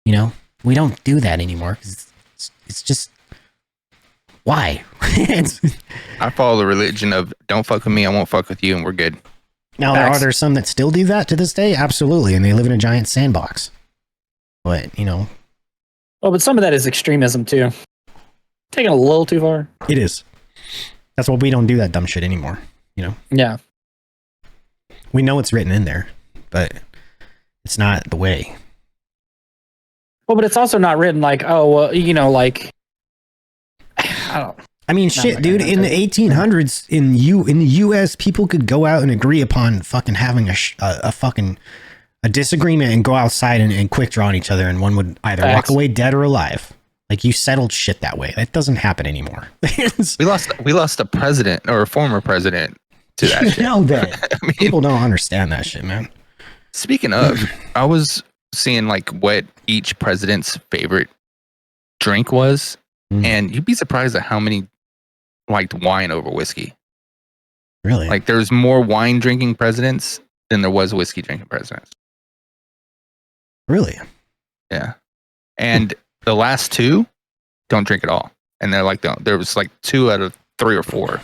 We don't do that anymore. It's just, why? I follow the religion of don't fuck with me, I won't fuck with you, and we're good. Now, are there some that still do that to this day? Absolutely. And they live in a giant sandbox. But, Well, but some of that is extremism too. Taking a little too far. It is. That's why we don't do that dumb shit anymore. Yeah. We know it's written in there, but it's not the way. Well, but it's also not written like, oh, well, like, I don't. I mean, shit, dude. In the 1800s, in the U.S., people could go out and agree upon fucking having a disagreement and go outside and quick draw on each other, and one would either walk away dead or alive. Like, you settled shit that way. That doesn't happen anymore. We lost a president or a former president to that shit. That. I mean, people don't understand that shit, man. Speaking of, I was seeing like what each president's favorite drink was, and you'd be surprised at how many liked wine over whiskey. Really? Like, there's more wine drinking presidents than there was whiskey drinking presidents. Really? Yeah. And the last 2 don't drink at all. And they're like, there was like 2 out of 3 or 4.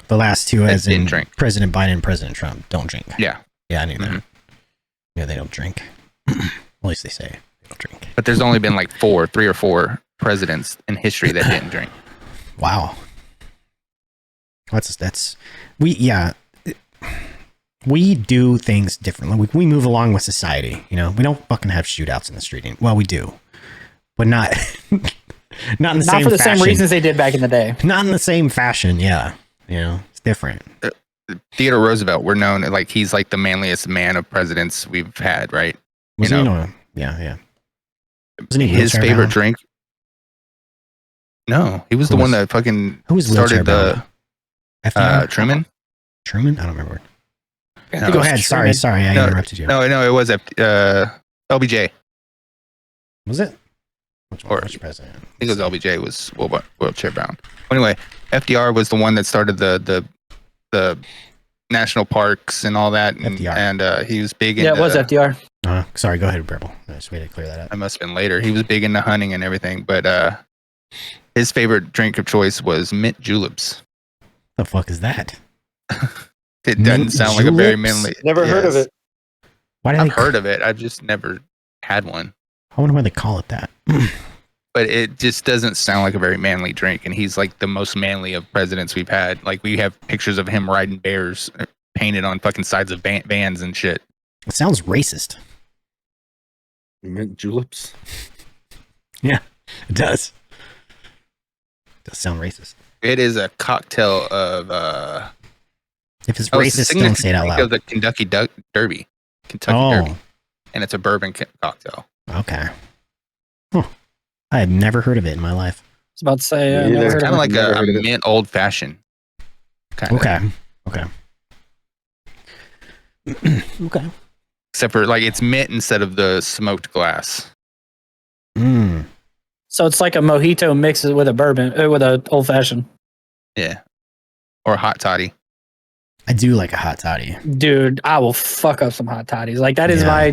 The last 2 as in drink. President Biden and President Trump don't drink. Yeah. Yeah, I knew that. Yeah, they don't drink. At least they say they don't drink. But there's only been like 3 or 4 presidents in history that didn't drink. Wow. We do things differently. We move along with society. We don't fucking have shootouts in the street. Well, we do, but not not in the same. Not for the fashion. same reasons they did back in the day. Not in the same fashion. Yeah, it's different. Theodore Roosevelt, we're known like he's like the manliest man of presidents we've had, right? Yeah. Wasn't he his favorite drink? No, he was the one that fucking started the Truman. Truman? I don't remember. I think Go it was ahead. Truman. Sorry, I interrupted you. No, it was LBJ. Was it? Which president? I think it was LBJ was wheelchair bound. Anyway, FDR was the one that started the national parks and all that, FDR. and he was big into. Yeah, it was FDR. Sorry, go ahead, Purple. I just waited to clear that up. It must have been later. He was big into hunting and everything, but his favorite drink of choice was mint juleps. The fuck is that? It doesn't Mint sound like a very juleps? manly. Never heard of Yes. it. Why do I've they? heard of it. I've just never had one. I wonder why they call it that. But it just doesn't sound like a very manly drink. And he's like the most manly of presidents we've had. Like we have pictures of him riding bears painted on fucking sides of vans and shit. It sounds racist. Mint juleps. Yeah, it does. It does sound racist. It is a cocktail of If it's racist, don't say it out Of loud. the Kentucky Derby. And it's a bourbon cocktail. Okay. Huh. I had never heard of it in my life. I was about to say, Me never either. heard Kind of of it. like Never a heard of it. mint old fashioned. Okay. Okay. Except for like it's mint instead of the smoked glass. Mm. So it's like a mojito mixed with a bourbon, with a old fashioned. Yeah. Or hot toddy. I do like a hot toddy. Dude, I will fuck up some hot toddies. Like that is Yeah.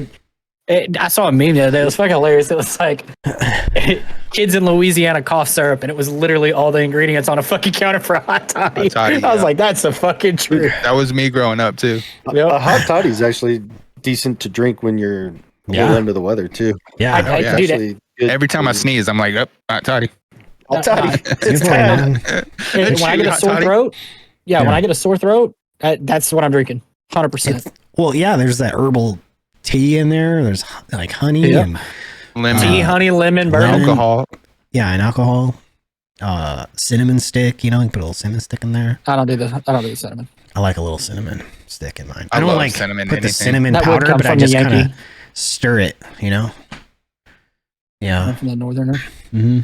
I saw a meme the other day. It was fucking hilarious. It was like kids in Louisiana cough syrup, and it was literally all the ingredients on a fucking counter for a hot toddy. Hot toddy, I was yeah. like, that's the fucking truth. That was me growing up too. Yep. A hot toddy is actually decent to drink when you're a Yeah. little under the weather too. Yeah. I yeah. do that. Actually good Every time I for- sneeze, I'm like, hot toddy. hot toddy. Good It's point, bad. man. And when I get a Hot sore toddy. throat, Yeah. when I get a sore throat, that's what I'm drinking. 100%. Well, yeah, there's that herbal tea in there. There's like honey Yep. and Lemon. Tea, honey, lemon, lemon. bourbon. Alcohol. yeah, and alcohol. Cinnamon stick, you know, you can put a little cinnamon stick in there. I don't do the cinnamon. I like a little cinnamon stick in mine. I I don't love like cinnamon in put the anything. cinnamon That would powder, come but I from the just kind Yankee. of stir it, you know? Yeah. I'm from the northerner. hmm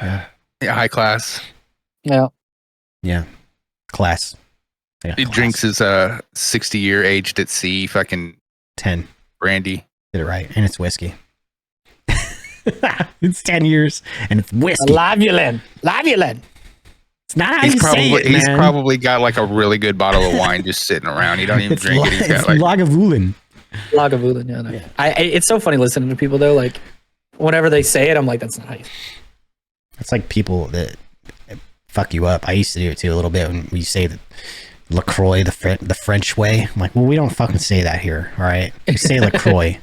Yeah, high class. Yeah. Yeah. Class. Yeah, He class. drinks his 60-year aged at sea fucking 10. brandy. Did it right. And it's whiskey. It's 10 years and it's whiskey. Lavulin. It's not how you say it, He's man. probably got like a really good bottle of wine just sitting around. He don't even It's drink it. He's it's got like Lagavulin. Lagavulin, yeah. No. Yeah. It's so funny listening to people though. Like, whenever they say it, I'm like, that's not how you. It's like people that fuck you up. I used to do it too a little bit when we say that LaCroix the French way. I'm like, well, we don't fucking say that here, all right? We say LaCroix.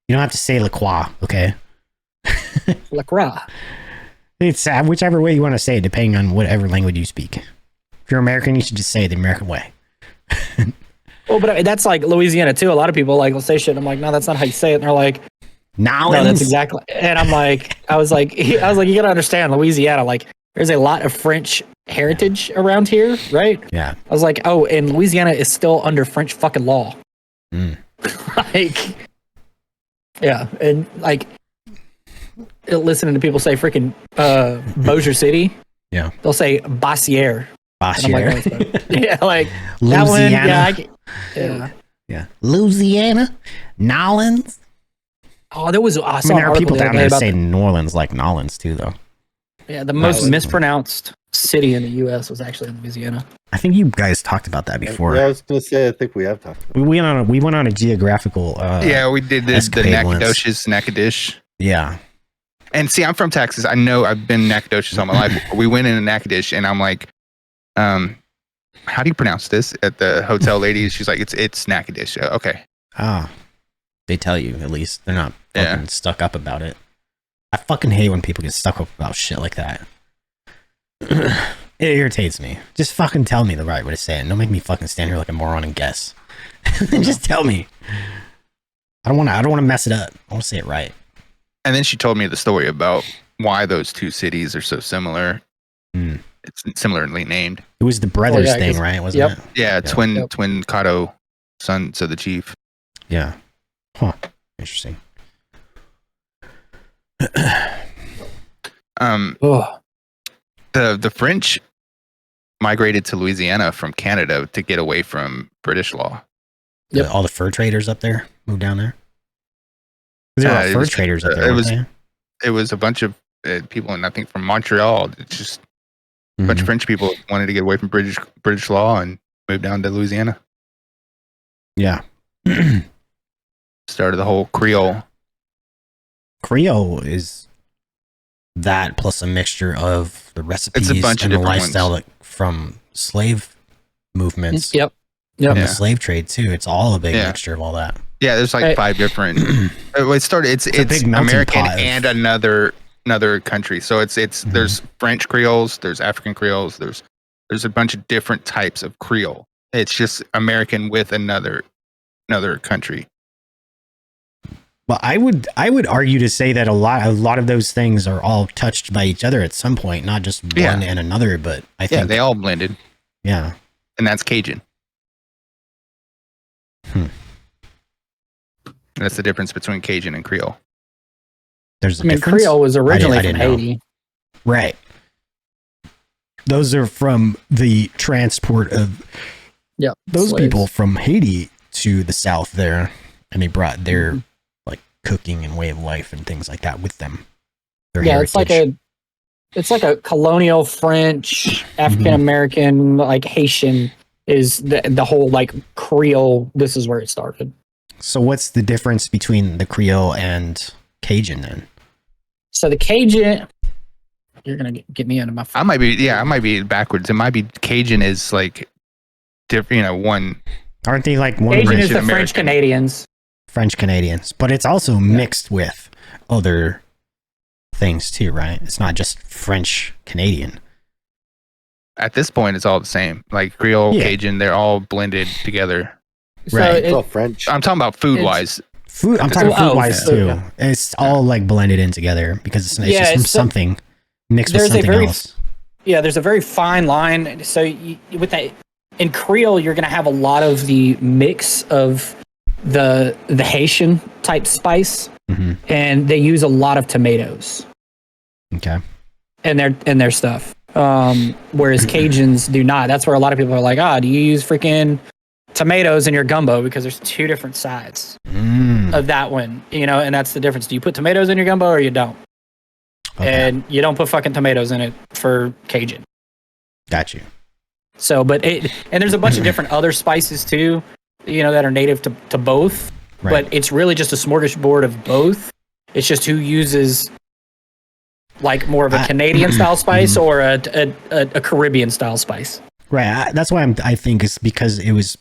You don't have to say LaCroix, okay? LaCroix. It's whichever way you want to say it, depending on whatever language you speak. If you're American, you should just say it the American way. Well, but that's like Louisiana too. A lot of people like will say shit. And I'm like, no, that's not how you say it. And they're like, Now no, that's exactly. And I'm like, I was like, you gotta understand, Louisiana. Like, there's a lot of French heritage around here, right? Yeah. I was like, oh, and Louisiana is still under French fucking law. Mm. Like, yeah, and like listening to people say freaking Bossier City. Yeah. They'll say Bossier. And I'm like, Bossier. no, it's better. Yeah, like that one. Louisiana. Yeah. Yeah. Louisiana. Nolans. Oh, there was. I I saw mean, an there are article people the other down day there about say New Orleans like Nolans too, though. the most Nice. mispronounced city in the U.S. was actually in Louisiana. I think you guys talked about that before. Yeah, I was gonna say I think we have talked. We went on a geographical. yeah, we did this the escapade once. Nacogdoches, Natchitoches. Yeah. And see, I'm from Texas. I know I've been Nacogdoches all my life. We went into Natchitoches, and I'm like, how do you pronounce this? At the hotel lady, she's like, it's Natchitoches. Okay. Ah. They tell you at least they're not Yeah. fucking stuck up about it. I fucking hate when people get stuck up about shit like that. It irritates me. Just fucking tell me the right way to say it. Don't make me fucking stand here like a moron and guess. Just tell me. I don't want to mess it up. I want to say it right. And then she told me the story about why those two cities are so similar. Hmm. It's similarly named. It was the brothers yeah, thing, 'cause- right? Wasn't yep. it? Yeah, Yeah. twin Yep. twin Kato sons of the chief. Yeah. Huh. Interesting. Um, Oh, the French migrated to Louisiana from Canada to get away from British law. Yep. All the fur traders up there moved down there. There were fur traders up there. It was a bunch of people, and I think from Montreal. It's just a bunch of French people wanted to get away from British law and moved down to Louisiana. Yeah. Started the whole Creole. Creole is that plus a mixture of the recipes It's a bunch and of the different lifestyle ones. from slave movements. Yep. From the slave trade too. It's all a big Yeah. mixture of all that. Yeah, there's like 5 different. It started. It's a big melting American pot of- and another country. So it's there's French Creoles, there's African Creoles, there's a bunch of different types of Creole. It's just American with another country. Well, I would argue to say that a lot of those things are all touched by each other at some point, not just one and another. But I think they all blended. Yeah, and that's Cajun. That's the difference between Cajun and Creole. There's a difference? Creole was originally from Haiti. Right. Those are from the transport of those slaves. People from Haiti to the South there, and they brought their like cooking and way of life and things like that with them. Their heritage. it's like a colonial French, African American, like Haitian is the whole like Creole. This is where it started. So what's the difference between the Creole and Cajun then? So the Cajun, you're gonna get me into my. I might be backwards. It might be Cajun is like different. One. Aren't they like one? Cajun is the French Canadians. French Canadians, but it's also mixed with other things too, right? It's not just French Canadian. At this point, it's all the same. Like Creole, Cajun, they're all blended together. Right. It's all French. I'm talking about food-wise. I'm talking food-wise too. Yeah. It's all like blended in together because it's just something mixed with something else. Yeah, there's a very fine line. So with that, in Creole, you're going to have a lot of the mix of the Haitian type spice, and they use a lot of tomatoes. Okay. And their stuff. Whereas Cajuns do not. That's where a lot of people are like, do you use freaking tomatoes in your gumbo? Because there's 2 different sides of that one, and that's the difference. Do you put tomatoes in your gumbo or you don't? Okay. And you don't put fucking tomatoes in it for Cajun. Got you. So, and there's a bunch of different other spices too, that are native to both. Right. But it's really just a smorgasbord of both. It's just who uses like more of a Canadian style spice or a Caribbean style spice. Right. That's why I think it's because it was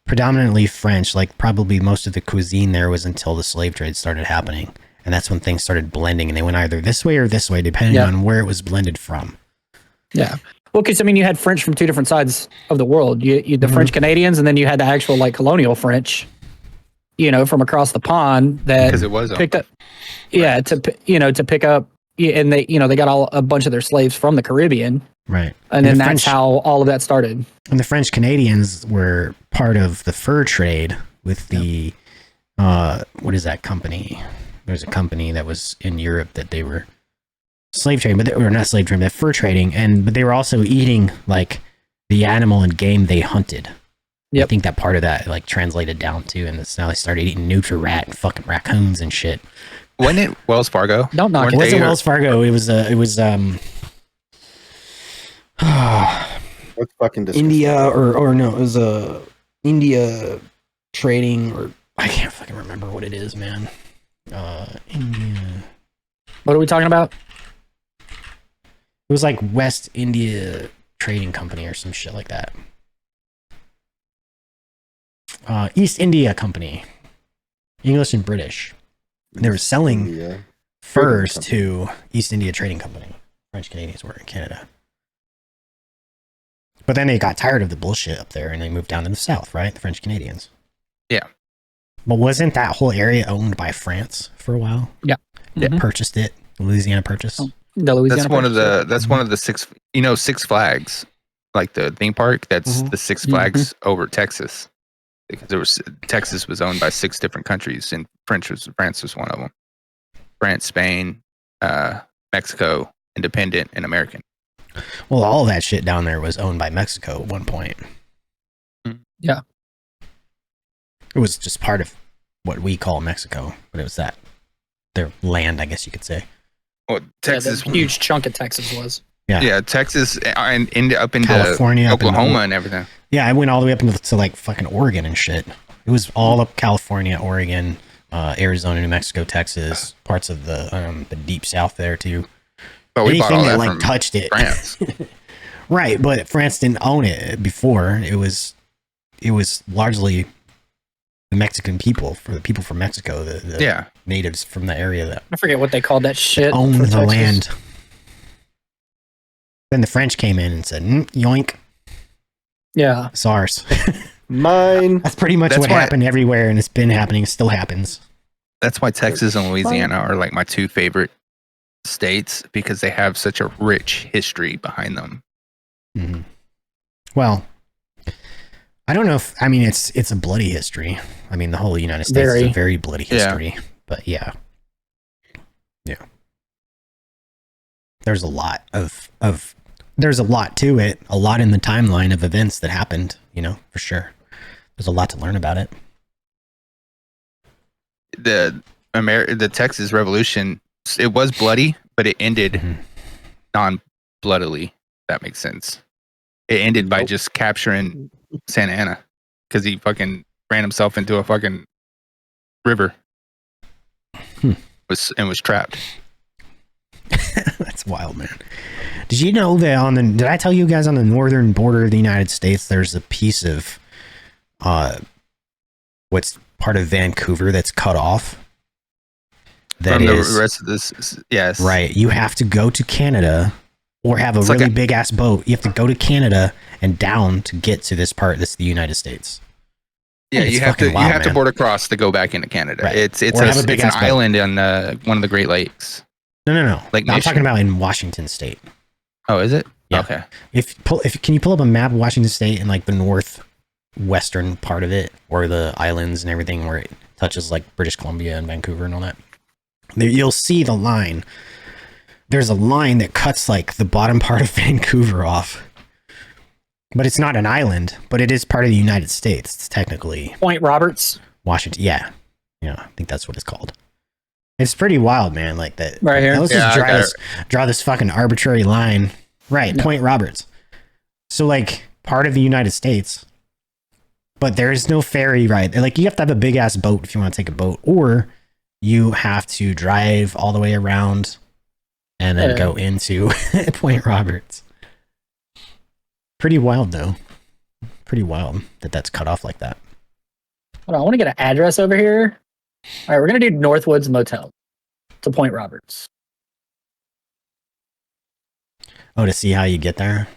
predominantly French. Like probably most of the cuisine there was until the slave trade started happening, and that's when things started blending, and they went either this way or this way depending on where it was blended from. Yeah. Well, because you had French from 2 different sides of the world. You the French Canadians, and then you had the actual like colonial French, from across the pond that because it was picked up. Yeah, to pick up, and they they got a bunch of their slaves from the Caribbean. Right. And then that's how all of that started. And the French Canadians were part of the fur trade with the what is that company? There's a company that was in Europe that they were slave trading, or not slave trading, but fur trading, but they were also eating like the animal and game they hunted. Yep. I think that part of that like translated down too, and now they started eating Nutri-Rat and fucking raccoons and shit. Wasn't it Wells Fargo? Don't knock it. It wasn't Wells Fargo. It was What's fucking disgusting? India or no, it was India trading, or I can't fucking remember what it is, man. India. What are we talking about? It was like West India Trading Company or some shit like that. East India Company, English and British. They were selling furs to East India Trading Company. French Canadians were in Canada. But then they got tired of the bullshit up there and they moved down to the South, right? The French Canadians. Yeah. But wasn't that whole area owned by France for a while? Yeah. It purchased it. Louisiana Purchase. That's one of the 6 Six Flags, like the theme park. That's the Six Flags over Texas, because Texas was owned by 6 different countries, and France was one of them. France, Spain, Mexico, independent, and American. Well, all of that shit down there was owned by Mexico at one point. Yeah. It was just part of what we call Mexico, but it was their land, I guess you could say. Well, Texas, a huge chunk of Texas was. Yeah, Texas and up into California, Oklahoma and everything. Yeah, I went all the way up to like fucking Oregon and shit. It was all up California, Oregon, Arizona, New Mexico, Texas, parts of the deep south there too. But we bought anything all that that like from touched it, France. right? But France didn't own it before. It was largely the Mexican people, for the people from Mexico, the natives from the area that I forget what they called that shit. owned for the Texas. land. Then the French came in and said, yoink, Yeah. it's ours. Mine. That's pretty much what happened everywhere, and it's been happening. It still happens. That's why Texas and Louisiana are like my two favorite states, because they have such a rich history behind them. Mm-hmm. Well, I don't know if, I mean, it's a bloody history. I mean, the whole United States is a very bloody history. Yeah. But yeah. There's a lot there's a lot to it, a lot in the timeline of events that happened, for sure. There's a lot to learn about it. The Texas Revolution, it was bloody, but it ended non-bloodily. That makes sense. It ended by just capturing Santa Ana, because he fucking ran himself into a fucking river. Was trapped. That's wild, man. Did you know that did I tell you guys on the northern border of the United States, there's a piece of what's part of Vancouver that's cut off? From the rest of this, yes. Right. You have to go to Canada or have a really big ass boat. You have to go to Canada and down to get to this part. This is the United States. Yeah, you have to board across to go back into Canada. Right. It's an island on one of the Great Lakes. No. I'm talking about in Washington State. Oh, is it? Yeah. Okay. Can you pull up a map of Washington State and like the northwestern part of it, or the islands and everything where it touches like British Columbia and Vancouver and all that? You'll see the line. There's a line that cuts like the bottom part of Vancouver off. But it's not an island, but it is part of the United States. It's technically Point Roberts. Washington. Yeah. I think that's what it's called. It's pretty wild, man. Like that. Right here. Let's just draw this fucking arbitrary line. Right. No. Point Roberts. So like part of the United States, but there is no ferry ride. Like you have to have a big ass boat if you want to take a boat, or you have to drive all the way around and then go into Point Roberts. Pretty wild, though. Pretty wild that that's cut off like that. Hold on, I want to get an address over here. All right, we're going to do Northwoods Motel to Point Roberts. Oh, to see how you get there?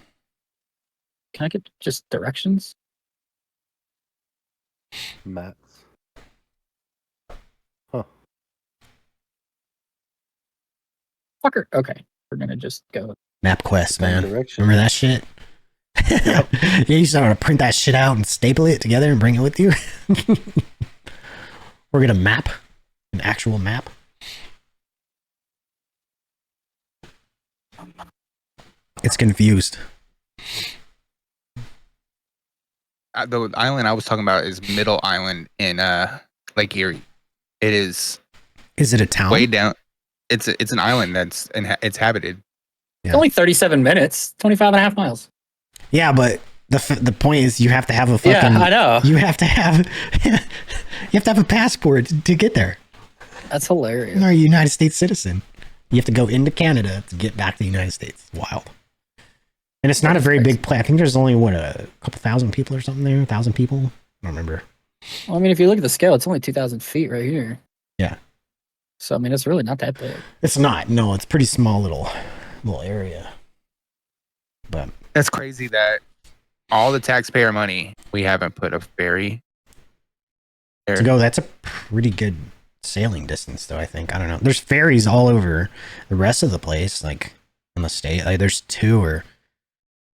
Can I get just directions? Maps. Huh. Fucker. Okay, we're going to just go. MapQuest, man. Remember that shit? Yep. Yeah, you just want to print that shit out and staple it together and bring it with you. We're gonna map an actual map. It's confused. The island I was talking about is Middle Island in Lake Erie. It is. Is it a town? Way down. It's an island that's it's habited. Yeah. It's only 37 minutes, 25 and a half miles. Yeah, but the point is you have to have a fucking... Yeah, I know. You have to have a passport to get there. That's hilarious. You're a United States citizen. You have to go into Canada to get back to the United States. It's wild. And it's not a very big place. I think there's only, a couple thousand people or something there? 1,000 people? I don't remember. Well, I mean, if you look at the scale, it's only 2,000 feet right here. Yeah. So, I mean, it's really not that big. It's not. No, it's a pretty small little area. But... That's crazy that all the taxpayer money, we haven't put a ferry there. To go, that's a pretty good sailing distance, though, I think. I don't know. There's ferries all over the rest of the place, like in the state. Like, there's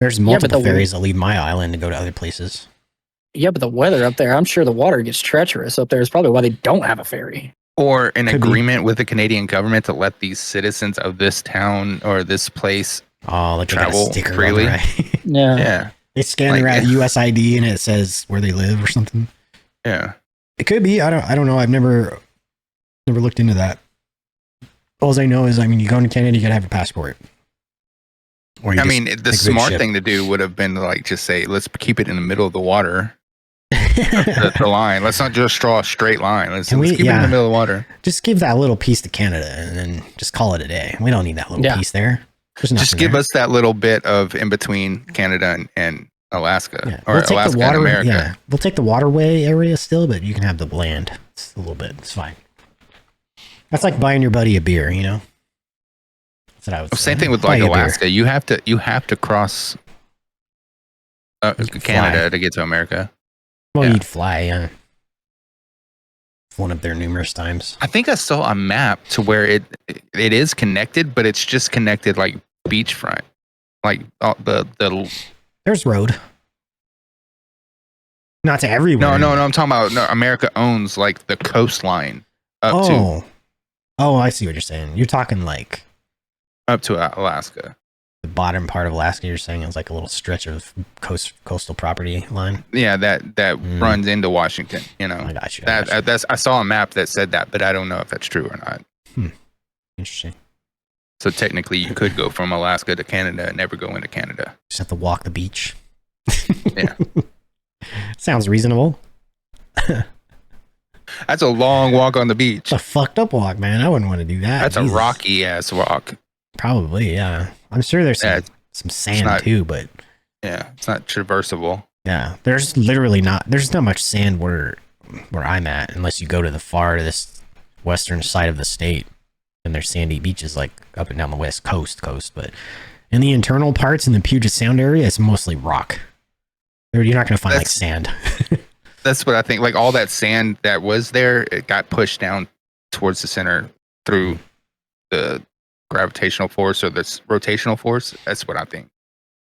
there's multiple ferries that leave my island to go to other places. Yeah, but the weather up there, I'm sure the water gets treacherous up there. Is probably why they don't have a ferry. Or an agreement with the Canadian government to let these citizens of this town or this place Oh, like travel they got a sticker freely. on the right. Yeah. Yeah. They scan Like, their US ID and it says where they live or something. Yeah. It could be. I don't know. I've never looked into that. All I know is, I mean, you go into Canada, you gotta have a passport. Or you I just mean, the take a big smart ship. thing to do would have been to like just say, let's keep it in the middle of the water. the line. Let's not just draw a straight line. Let's keep it in the middle of the water. Just give that little piece to Canada and then just call it a day. We don't need that little piece there. Just give us that little bit of in between Canada and Alaska. Yeah. Or Alaska and America. Yeah, we'll take the waterway area still, but you can have the land. It's a little bit. It's fine. That's like buying your buddy a beer, you know? That's what I would say. Same thing with like Alaska. You have to cross Canada to get to America. Well, you'd fly, yeah. Flown up there numerous times. I think I saw a map to where it is connected, but it's just connected like beachfront, like the. There's road. Not to everywhere. No. I'm talking about America owns like the coastline up to. Oh, I see what you're saying. You're talking like up to Alaska. The bottom part of Alaska, you're saying, is like a little stretch of coastal property line. Yeah, that runs into Washington. You know, I got you. I saw a map that said that, but I don't know if that's true or not. Interesting. So technically, you could go from Alaska to Canada and never go into Canada. Just have to walk the beach. Yeah, sounds reasonable. That's a long walk on the beach. It's a fucked up walk, man. I wouldn't want to do that. That's a rocky ass walk. Probably, yeah. I'm sure there's some sand too, but yeah, it's not traversable. Yeah, there's not much sand where I'm at, unless you go to the farthest western side of the state, and there's sandy beaches like up and down the west coast. But in the internal parts in the Puget Sound area, it's mostly rock. You're not going to find like sand. That's what I think. Like all that sand that was there, it got pushed down towards the center through the gravitational force or this rotational force. That's what I think.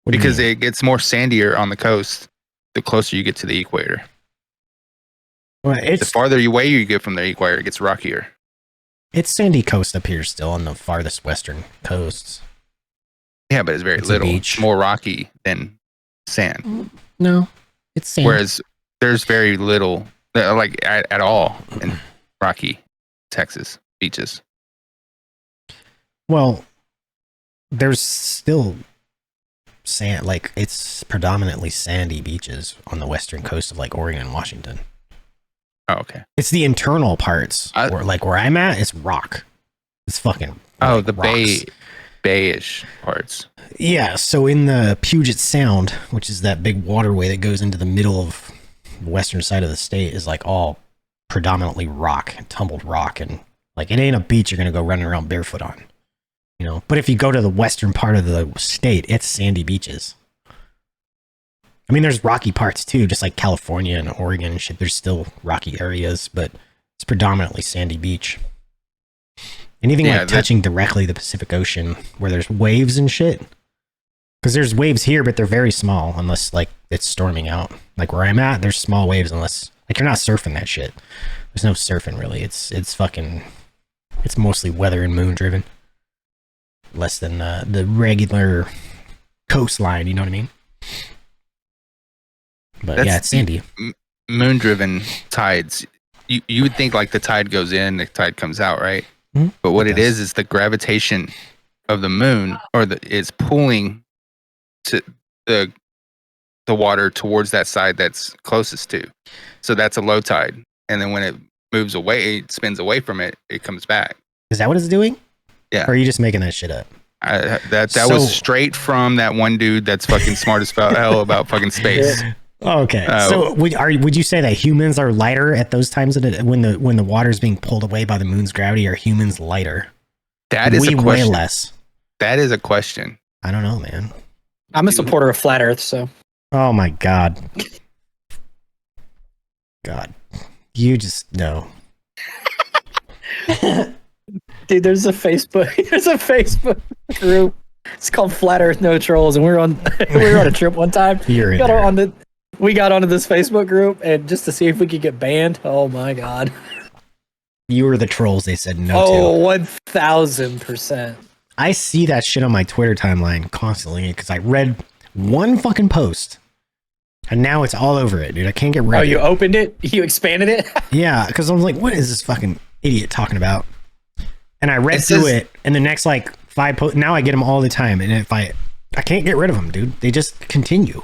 Because it gets more sandier on the coast the closer you get to the equator. Well, the farther away you get from the equator, it gets rockier. It's sandy coast up here still on the farthest western coasts. Yeah, but it's very little. It's more rocky than sand. No, it's sand. Whereas there's very little, like at all, in rocky Texas beaches. Well, there's still sand, like it's predominantly sandy beaches on the western coast of like Oregon and Washington. Oh, okay. It's the internal parts where I'm at, it's rock. It's fucking the rocks. Bayish parts. Yeah, so in the Puget Sound, which is that big waterway that goes into the middle of the western side of the state, is like all predominantly rock, tumbled rock, and like it ain't a beach you're gonna go running around barefoot on. You know, but if you go to the western part of the state, it's sandy beaches. I mean, there's rocky parts too, just like California and Oregon and shit. There's still rocky areas, but it's predominantly sandy beach. Anything like touching directly the Pacific Ocean where there's waves and shit. Because there's waves here, but they're very small unless like it's storming out. Like where I'm at, there's small waves unless like you're not surfing that shit. There's no surfing really. It's mostly weather and moon driven. Less than the regular coastline, you know what I mean? But yeah, it's sandy. Moon driven tides. You would think like the tide goes in, the tide comes out, right? Mm-hmm. But what it is the gravitation of the moon is pulling to the water towards that side that's closest to. So that's a low tide. And then when it moves away, it spins away from it, it comes back. Is that what it's doing? Yeah. Or are you just making that shit up? That was straight from that one dude that's fucking smart as hell about fucking space. Okay. So would you say that humans are lighter at those times when the water's being pulled away by the moon's gravity? Are humans lighter? That is a question. Way less. That is a question. I don't know, man. I'm a supporter of flat Earth, so. Oh my God. God. You just know. Dude, there's a Facebook group. It's called Flat Earth No Trolls, and we were on a trip one time. We got onto this Facebook group, and just to see if we could get banned. Oh my God. You were the trolls they said no to. Oh, 1000%. I see that shit on my Twitter timeline constantly because I read one fucking post and now it's all over it, dude. I can't get rid of it. Oh, you opened it? You expanded it? Yeah, because I was like, what is this fucking idiot talking about? And I read through it, and the next like 5 posts, now I get them all the time. And if I can't get rid of them, dude. They just continue.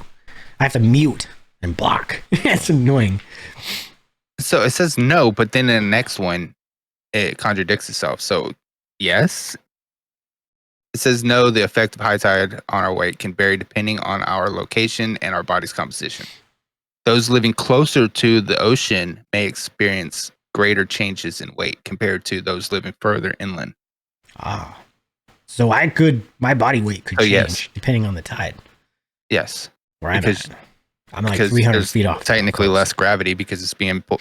I have to mute and block. It's annoying. So it says no, but then in the next one, it contradicts itself. So yes, it says no, the effect of high tide on our weight can vary depending on our location and our body's composition. Those living closer to the ocean may experience greater changes in weight compared to those living further inland. Ah. So my body weight could change depending on the tide. Yes. Where I'm at. I'm like 300 feet off. Technically less gravity because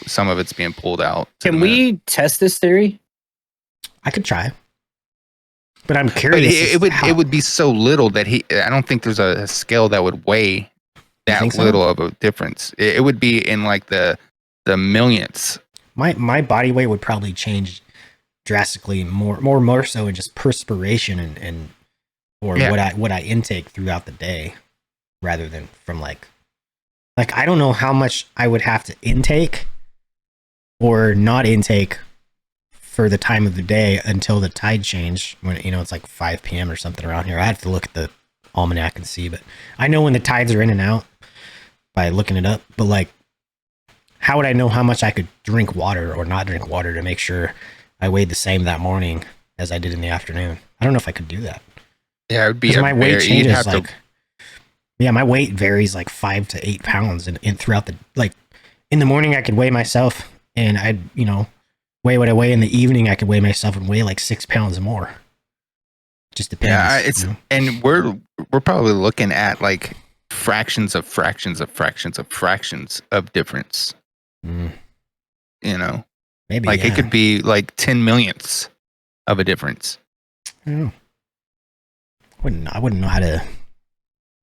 some of it's being pulled out. Can we test this theory? I could try. But I'm curious. But it would be so little that I don't think there's a scale that would weigh that little of a difference. It would be in like the millionths. My body weight would probably change drastically more so in just perspiration and what I intake throughout the day rather than from like I don't know how much I would have to intake or not intake for the time of the day until the tide change when it's like 5 p.m. or something around here. I have to look at the almanac and see, but I know when the tides are in and out by looking it up. But like, how would I know how much I could drink water or not drink water to make sure I weighed the same that morning as I did in the afternoon? I don't know if I could do that. Yeah, it would be my weight changes my weight varies like 5 to 8 pounds and throughout the in the morning I could weigh myself and I'd weigh what I weigh in the evening. I could weigh myself and weigh like 6 pounds more. Just depends. Yeah, and we're probably looking at like fractions of fractions of fractions of fractions of difference. Maybe like it could be like 10 millionths of a difference. I wouldn't know how to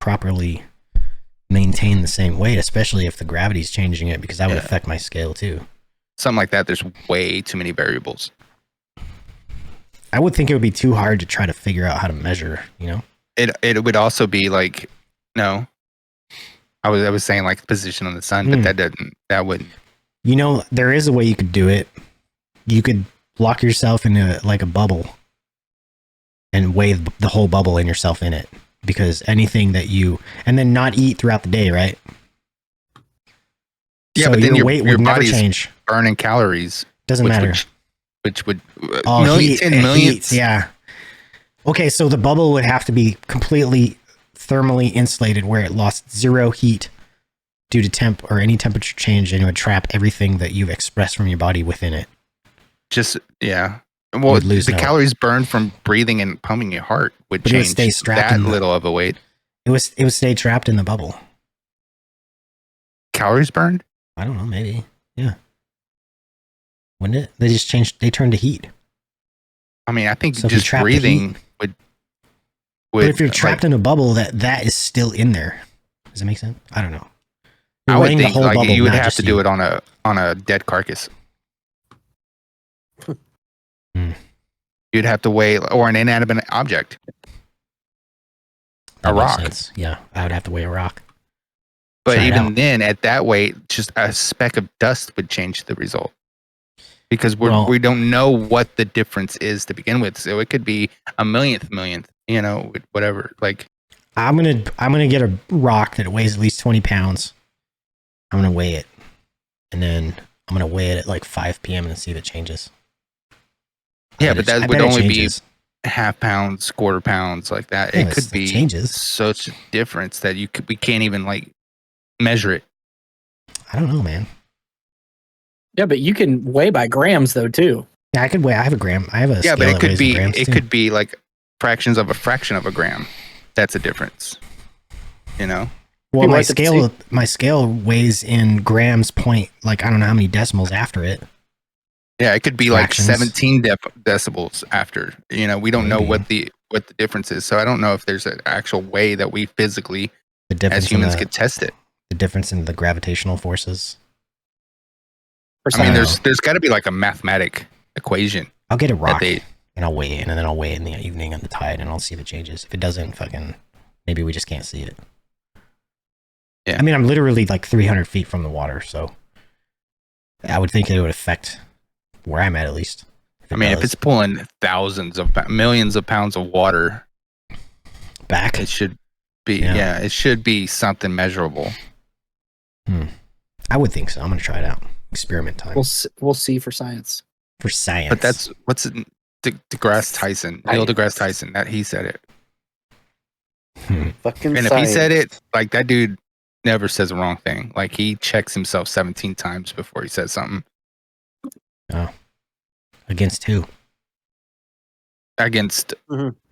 properly maintain the same weight, especially if the gravity's changing it, because that would affect my scale too. Something like that. There's way too many variables. I would think it would be too hard to try to figure out how to measure, It would also be like, no, I was saying like position on the sun, but that wouldn't. There is a way you could do it. You could lock yourself into like a bubble and weigh the whole bubble and yourself in it, because anything that and then not eat throughout the day, right? Yeah, so but then your weight would never change. Burning calories. Doesn't matter. Which would millions. Yeah. Okay, so the bubble would have to be completely thermally insulated where it lost zero heat due to temp or any temperature change, and it would trap everything that you've expressed from your body within it. Well, the calories burned from breathing and pumping your heart would change. It would stay strapped that little of a weight. It would stay trapped in the bubble. Calories burned? I don't know, maybe. Yeah. Wouldn't it? They just changed. They turned to heat. I mean, I think so just breathing would. But if you're trapped in a bubble, that is still in there. Does that make sense? I don't know. I would think you would have to do it on a dead carcass. You'd have to weigh, or an inanimate object. A rock. Sense. Yeah, I would have to weigh a rock. But even then, at that weight, just a speck of dust would change the result. Because we don't know what the difference is to begin with. So it could be a millionth, whatever. Like, I'm gonna get a rock that weighs at least 20 pounds. I'm gonna weigh it, and then I'm gonna weigh it at like 5 p.m. and see if it changes. Yeah, but that would only be half pounds, quarter pounds, like that. Yeah, it could be such a difference that we can't even like measure it. I don't know, man. Yeah, but you can weigh by grams though too. Yeah, I could weigh. I have a gram. I have a scale. Yeah, but it could be. It could be like fractions of a fraction of a gram. That's a difference. Well, my scale weighs in grams point. Like, I don't know how many decimals after it. Yeah, it could be fractions. Like 17 decibels after. We don't know what the difference is. So I don't know if there's an actual way that we physically, as humans, could test it. The difference in the gravitational forces. I mean, there's got to be like a mathematic equation. I'll get a rock. and I'll wait, and then I'll wait in the evening on the tide, and I'll see if it changes. If it doesn't, maybe we just can't see it. Yeah. I mean, I'm literally like 300 feet from the water, so I would think it would affect where I'm at least. If it's pulling millions of pounds of water back, it should be it should be something measurable. I would think so. I'm gonna try it out. Experiment time. We'll see for science. For science. But that's what's it, deGrasse Tyson, Neil deGrasse Tyson. That he said it. Fucking And science. if he said it, like that dude never says the wrong thing. Like he checks himself 17 times before he says something. Oh. Against who? Against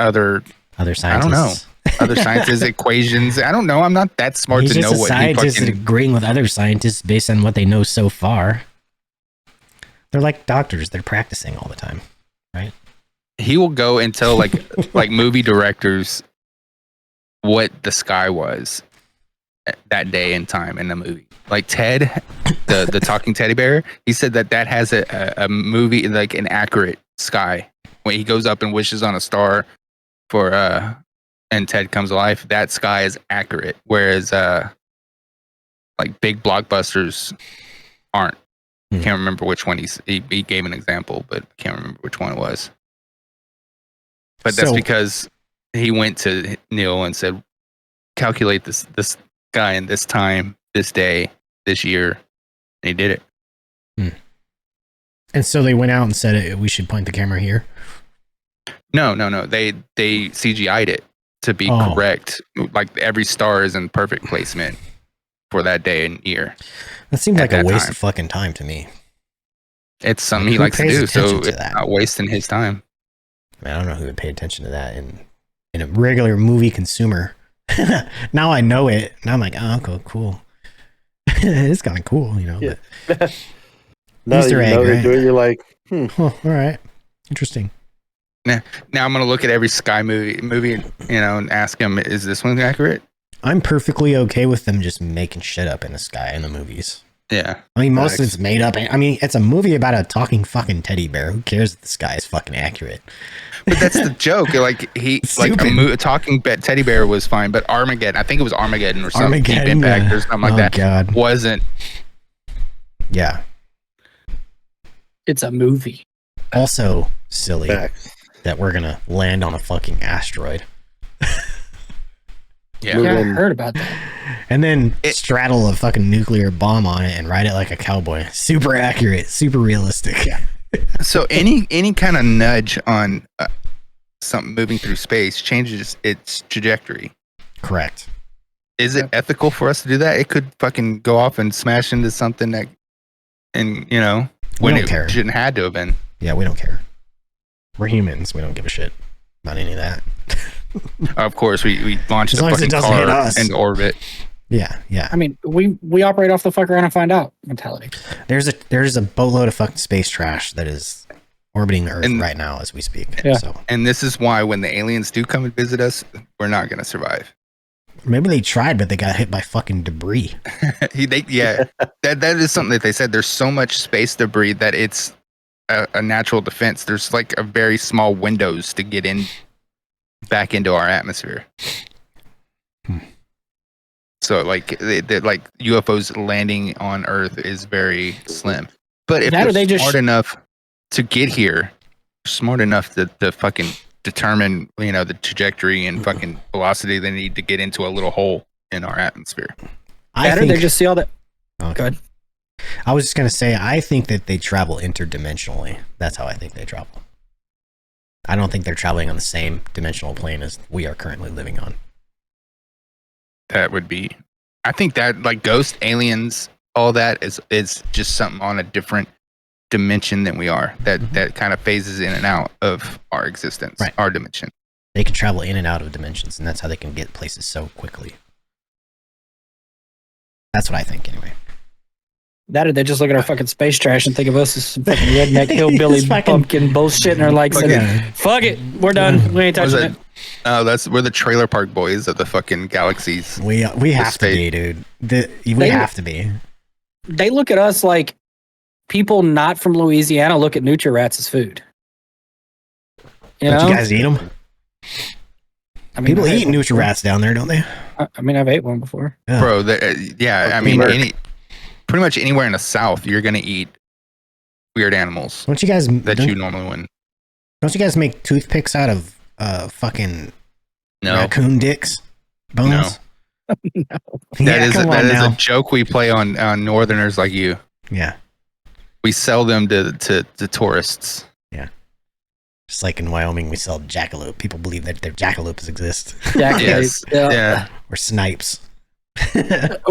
other scientists. I don't know. Other scientists, equations. I don't know. I'm not that smart He's to just know a what scientist agreeing with other scientists based on what they know so far. They're like doctors. They're practicing all the time, right? He will go and tell like movie directors what the sky was that day and time in the movie. Like Ted, the talking teddy bear, he said that has a movie, like an accurate sky. When he goes up and wishes on a star for and Ted comes alive, that sky is accurate. Whereas like big blockbusters aren't. Can't remember which one he gave an example, but I can't remember which one it was. But that's because he went to Neil and said, calculate this guy in this time, this day, this year. And he did it. And so they went out and said we should point the camera here. No. They CGI'd it to be correct. Like every star is in perfect placement for that day and year. That seems like a waste of fucking time to me. It's something he likes to do, so it's not wasting his time. I don't know who would pay attention to that in a regular movie consumer. Now I know it. Now I'm like, oh, cool. It's kind of cool, you know. Yeah. But now Easter egg, they're right? doing, you're like, all right, interesting. Now I'm gonna look at every sky movie, and ask him, is this one accurate? I'm perfectly okay with them just making shit up in the sky in the movies. Yeah. I mean, most of it's made up. I mean, it's a movie about a talking fucking teddy bear. Who cares if the sky is fucking accurate? But that's the joke. Like a talking teddy bear was fine, but Armageddon, I think it was Armageddon or something, Deep Impact or something like that. God. Wasn't. Yeah. It's a movie. Also silly that we're gonna land on a fucking asteroid. Yeah, I heard about that. And then straddle a fucking nuclear bomb on it and ride it like a cowboy. Super accurate, super realistic. So any kind of nudge on something moving through space changes its trajectory. Correct. Is it ethical for us to do that? It could fucking go off and smash into something that, and when it shouldn't have to have been. Yeah, we don't care. We're humans. We don't give a shit about any of that. Of course, we launched as a long as fucking it doesn't hit car us into orbit. Yeah. I mean, we operate off the fuck around and find out mentality. There's a boatload of fucking space trash that is orbiting Earth right now as we speak. Yeah. So And this is why when the aliens do come and visit us, we're not going to survive. maybe they tried, but they got hit by fucking debris. That is something that they said. There's so much space debris that it's a natural defense. There's like a very small windows to get in back into our atmosphere. So like UFOs landing on Earth is very slim. But if they're smart enough to get here, smart enough to fucking determine the trajectory and fucking velocity they need to get into a little hole in our atmosphere. I think they just see all that. Okay. Go ahead. I was just gonna say I think that they travel interdimensionally. That's how I think they travel. I don't think they're traveling on the same dimensional plane as we are currently living on. That would be, I think that like ghost aliens, all that is just something on a different dimension than we are. That kind of phases in and out of our existence, our dimension. They can travel in and out of dimensions, and that's how they can get places so quickly. That's what I think, anyway. That or they just look at our fucking space trash and think of us as some fucking redneck hillbilly pumpkin bullshit, and they're like, "Fuck it, we're done. We ain't touching it." We're the Trailer Park Boys of the fucking galaxies. We have to be, dude. We have to be. They look at us like people not from Louisiana look at Nutri-Rats as food. You Don't know? you guys eat them? I mean, People I've eat ate one before. Nutri-Rats down there, don't they? I mean, I've ate one before. Yeah. Bro, yeah, I mean, Teamwork. pretty much anywhere in the South, you're gonna eat weird animals Don't you guys that you normally wouldn't. don't you guys make toothpicks out of fucking No, raccoon dicks? Bones? No. that is come on a now. joke we play on Northerners like you. Yeah. We sell them to tourists. Just like in Wyoming, we sell jackalope. People believe that their jackalopes exist. Yes, yeah. Or snipes.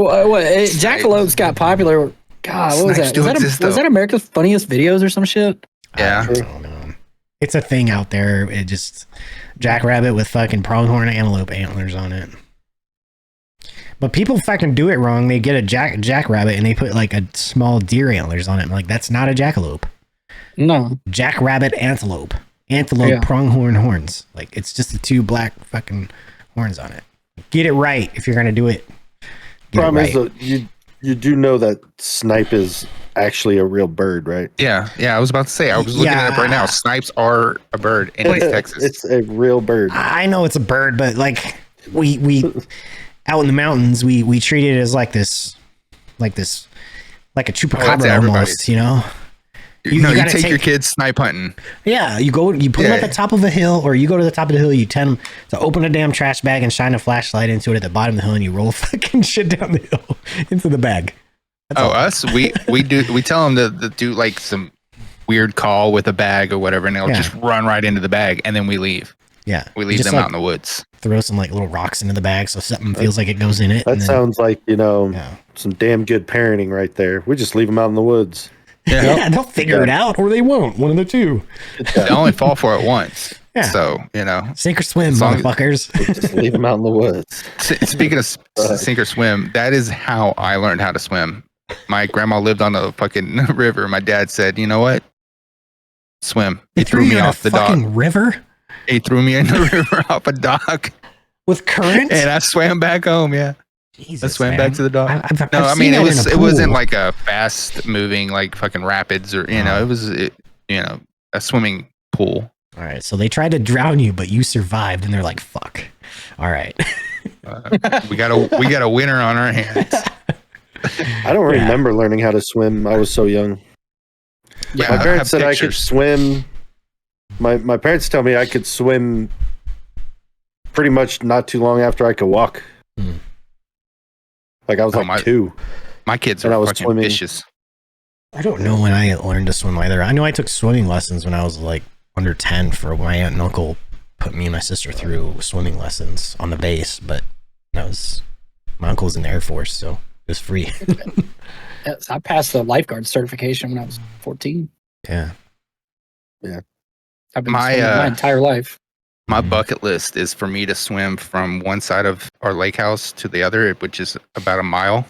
Jackalope's got popular. God, what was Snipes that? do Was exist, that though. America's Funniest Videos or some shit? Yeah. I don't know. It's a thing out there. It just jackrabbit with fucking pronghorn antelope antlers on it. But people fucking do it wrong. They get a jackrabbit and they put like a small deer antlers on it. I'm like, that's not a jackalope. No. Jackrabbit antelope. Antelope Yeah. pronghorn horns. Like, it's just the two black fucking horns on it. Get it right if you're gonna do it. Get Problem it is, right. though, you do know that snipe is actually a real bird, right? Yeah, I was about to say. I was looking it up right now. Snipes are a bird in East Texas. It's a real bird. I know it's a bird, but like we out in the mountains, we treat it as like a chupacabra everybody's. almost, you know? You gotta take your kids snipe hunting. Yeah, you put them at the top of a hill, or you go to the top of the hill, you tell them to open a damn trash bag and shine a flashlight into it at the bottom of the hill, and you roll fucking shit down the hill into the bag. That's all. Us, we tell them to do like some weird call with a bag or whatever, and they'll just run right into the bag, and then we leave. Yeah, We leave just them like out in the woods. throw some like little rocks into the bag so something feels like it goes in it. That and then- sounds like, yeah. some damn good parenting right there. We just leave them out in the woods. Yeah, they'll figure it out, or they won't. One of the two. They only fall for it once. Yeah. So Sink or swim, As long as- motherfuckers. Just leave them out in the woods. Speaking of sink or swim, that is how I learned how to swim. My grandma lived on a fucking river. My dad said, "You know what? Swim." He threw me you in a off the dock. fucking river He threw me in the river off a dock, with current. and I swam back home. Yeah, Jesus, I swam man. back to the dock. I've No, I seen mean that in a it wasn't pool. like a fast moving like fucking rapids or it was a swimming pool. All right, so they tried to drown you, but you survived, and they're like, "Fuck." All right. We got a winner on our hands. I don't remember learning how to swim. I was so young. Yeah, My I parents have said I could pictures. swim. My parents tell me I could swim pretty much not too long after I could walk. Hmm. Like I was Oh, like my- 2. My kids And I are was fucking swimming. vicious. I don't know when I learned to swim either. I know I took swimming lessons when I was like under 10 for my aunt and uncle put me and my sister through swimming lessons on the base, but that was my uncle was in the Air Force, so it was free. Yes, I passed the lifeguard certification when I was 14. Yeah. I've been My, swimming my entire life. My bucket list is for me to swim from one side of our lake house to the other, which is about a mile.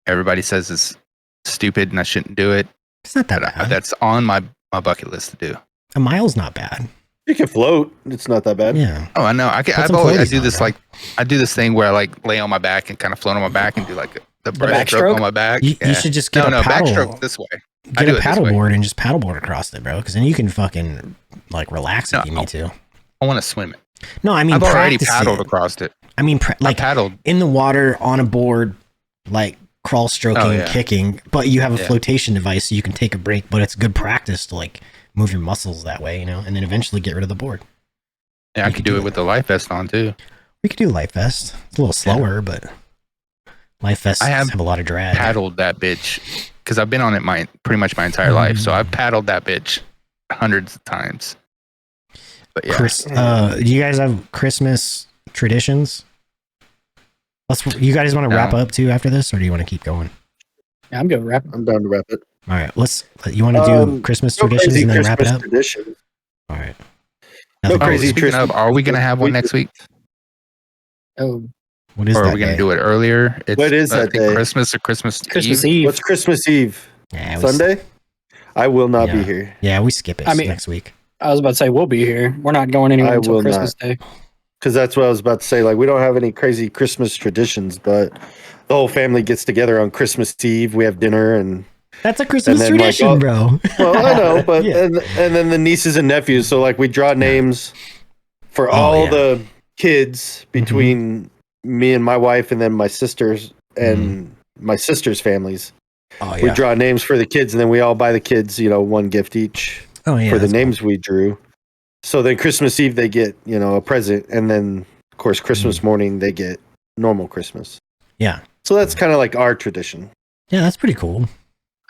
Everybody says it's stupid and I shouldn't do it. It's not that But bad. that's on my bucket list to do. A mile's not bad. You can float. It's not that bad. Yeah. Oh, I know. I Put some floaties do on, this bro. I do this thing where I like lay on my back and kind of float on my back and do like the breaststroke backstroke? on my back. You Yeah. should just get no, a paddle. backstroke this way. I Get do a it this way. paddleboard and just paddleboard across it, bro. Because then you can fucking like relax if No, you need to. I want to swim it. No, I mean I've already practice paddled it. across it. I mean, I like paddled. in the water on a board, like crawl stroking, Oh, yeah. kicking, but you have a Yeah. flotation device so you can take a break, but it's good practice to like move your muscles that way, you know, and then eventually get rid of the board. Yeah, I You could could do do it it. with the life vest on too. We could do life vest. It's a little slower, but life vests I have have a lot of drag. Paddled that bitch because I've been on it pretty much my entire life. So Mm. I've paddled that bitch hundreds of times. But yeah, Do you guys have Christmas traditions? You guys want to wrap up too after this, or do you want to keep going? Yeah, I'm good. Wrap. I'm down to wrap it. All right, you want to do Christmas No traditions crazy and then wrap it Christmas up? traditions. All right. No Nothing crazy else. speaking Christmas- of, are we gonna have one next week, Oh, What is or that are we gonna day? do it earlier? It's What is I that think day? Christmas or Christmas Christmas Eve? Eve. What's Christmas Eve? Yeah, Sunday? I will not be Yeah. here. Yeah, we skip it I mean- next week. I was about to say we'll be here. We're not going anywhere I until will Christmas Day. Because that's what I was about to say. Like, we don't have any crazy Christmas traditions, but the whole family gets together on Christmas Eve. We have dinner and That's a Christmas And then, like, tradition, bro. Well, I know, but Yeah. and then the nieces and nephews. So like we draw names for all the kids between me and my wife, and then my sisters and my sister's families. Oh, yeah. We draw names for the kids, and then we all buy the kids, one gift each Oh, yeah, for the that's names we drew. So then Christmas Eve they get, a present, and then of course Christmas morning they get normal Christmas. Yeah. So that's kind of like our tradition. Yeah, that's pretty cool.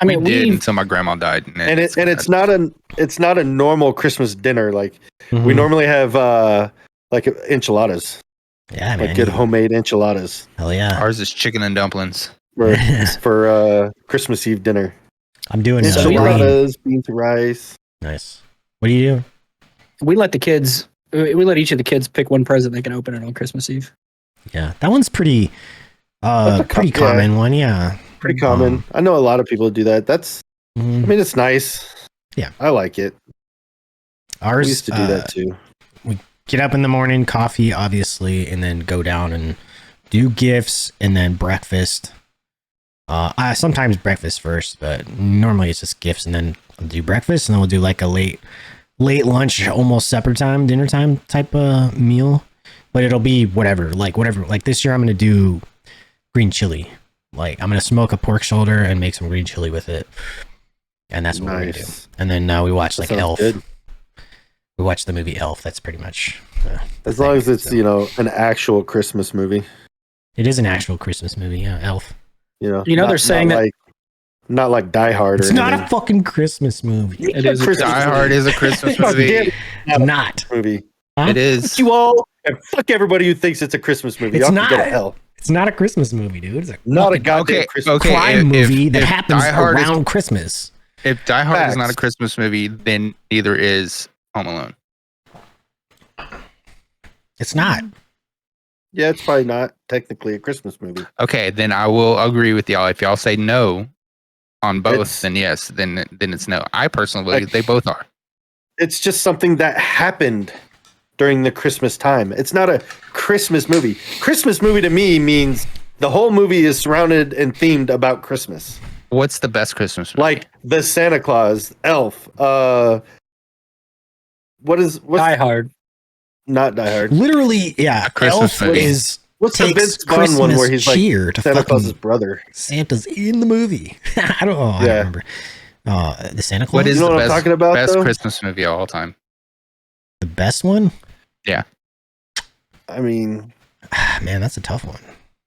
I mean, we did until my grandma died, and it's not a normal Christmas dinner. Like we normally have like enchiladas. Yeah, man. Like good homemade enchiladas. Hell yeah. Ours is chicken and dumplings for Christmas Eve dinner. I'm doing enchiladas, beans and rice. Nice. What do you do? We let each of the kids pick one present they can open it on Christmas Eve. Yeah, that one's pretty common one. Yeah, pretty common. I know a lot of people do that. That's, I mean, it's nice. Yeah, I like it. Ours we used to do that too. We get up in the morning, coffee, obviously, and then go down and do gifts, and then breakfast. Sometimes breakfast first, but normally it's just gifts, and then I'll do breakfast, and then we'll do like a late lunch, almost supper time, dinner time type of meal. But it'll be whatever. Like this year, I'm gonna do green chili. Like I'm gonna smoke a pork shoulder and make some green chili with it, and that's what we're gonna do. And then we watch like Elf. Good. We watch the movie Elf. That's pretty much. As long as it's an actual Christmas movie. It is an actual Christmas movie. Yeah, Elf. They're saying that. Not like Die Hard. It's not a fucking Christmas movie. It is. Die Hard is a Christmas movie. Not movie. Huh? It is. Fuck you all, and fuck everybody who thinks it's a Christmas movie. It's Y'all not. can go to hell. It's not a Christmas movie, dude. It's not a goddamn Christmas crime movie that happens around Christmas. If Die Hard is not a Christmas movie, then neither is Home Alone. It's not. Yeah, it's probably not technically a Christmas movie. Okay, then I will agree with y'all. If y'all say no on both, then yes, then it's no. I personally believe they both are. It's just something that happened during the Christmas time. It's not a Christmas movie. Christmas movie to me means the whole movie is surrounded and themed about Christmas. What's the best Christmas movie? Like the Santa Claus, Elf, what's Die Hard. Not Die Hard. Literally, yeah. Elf is what's the Vince Vaughn one where he's like Santa Claus's brother? Santa's in the movie. I don't know. I don't remember. The Santa Claus. What is you know the what I'm talking about, best Christmas movie of all time? The best one? Yeah. I mean, man, that's a tough one.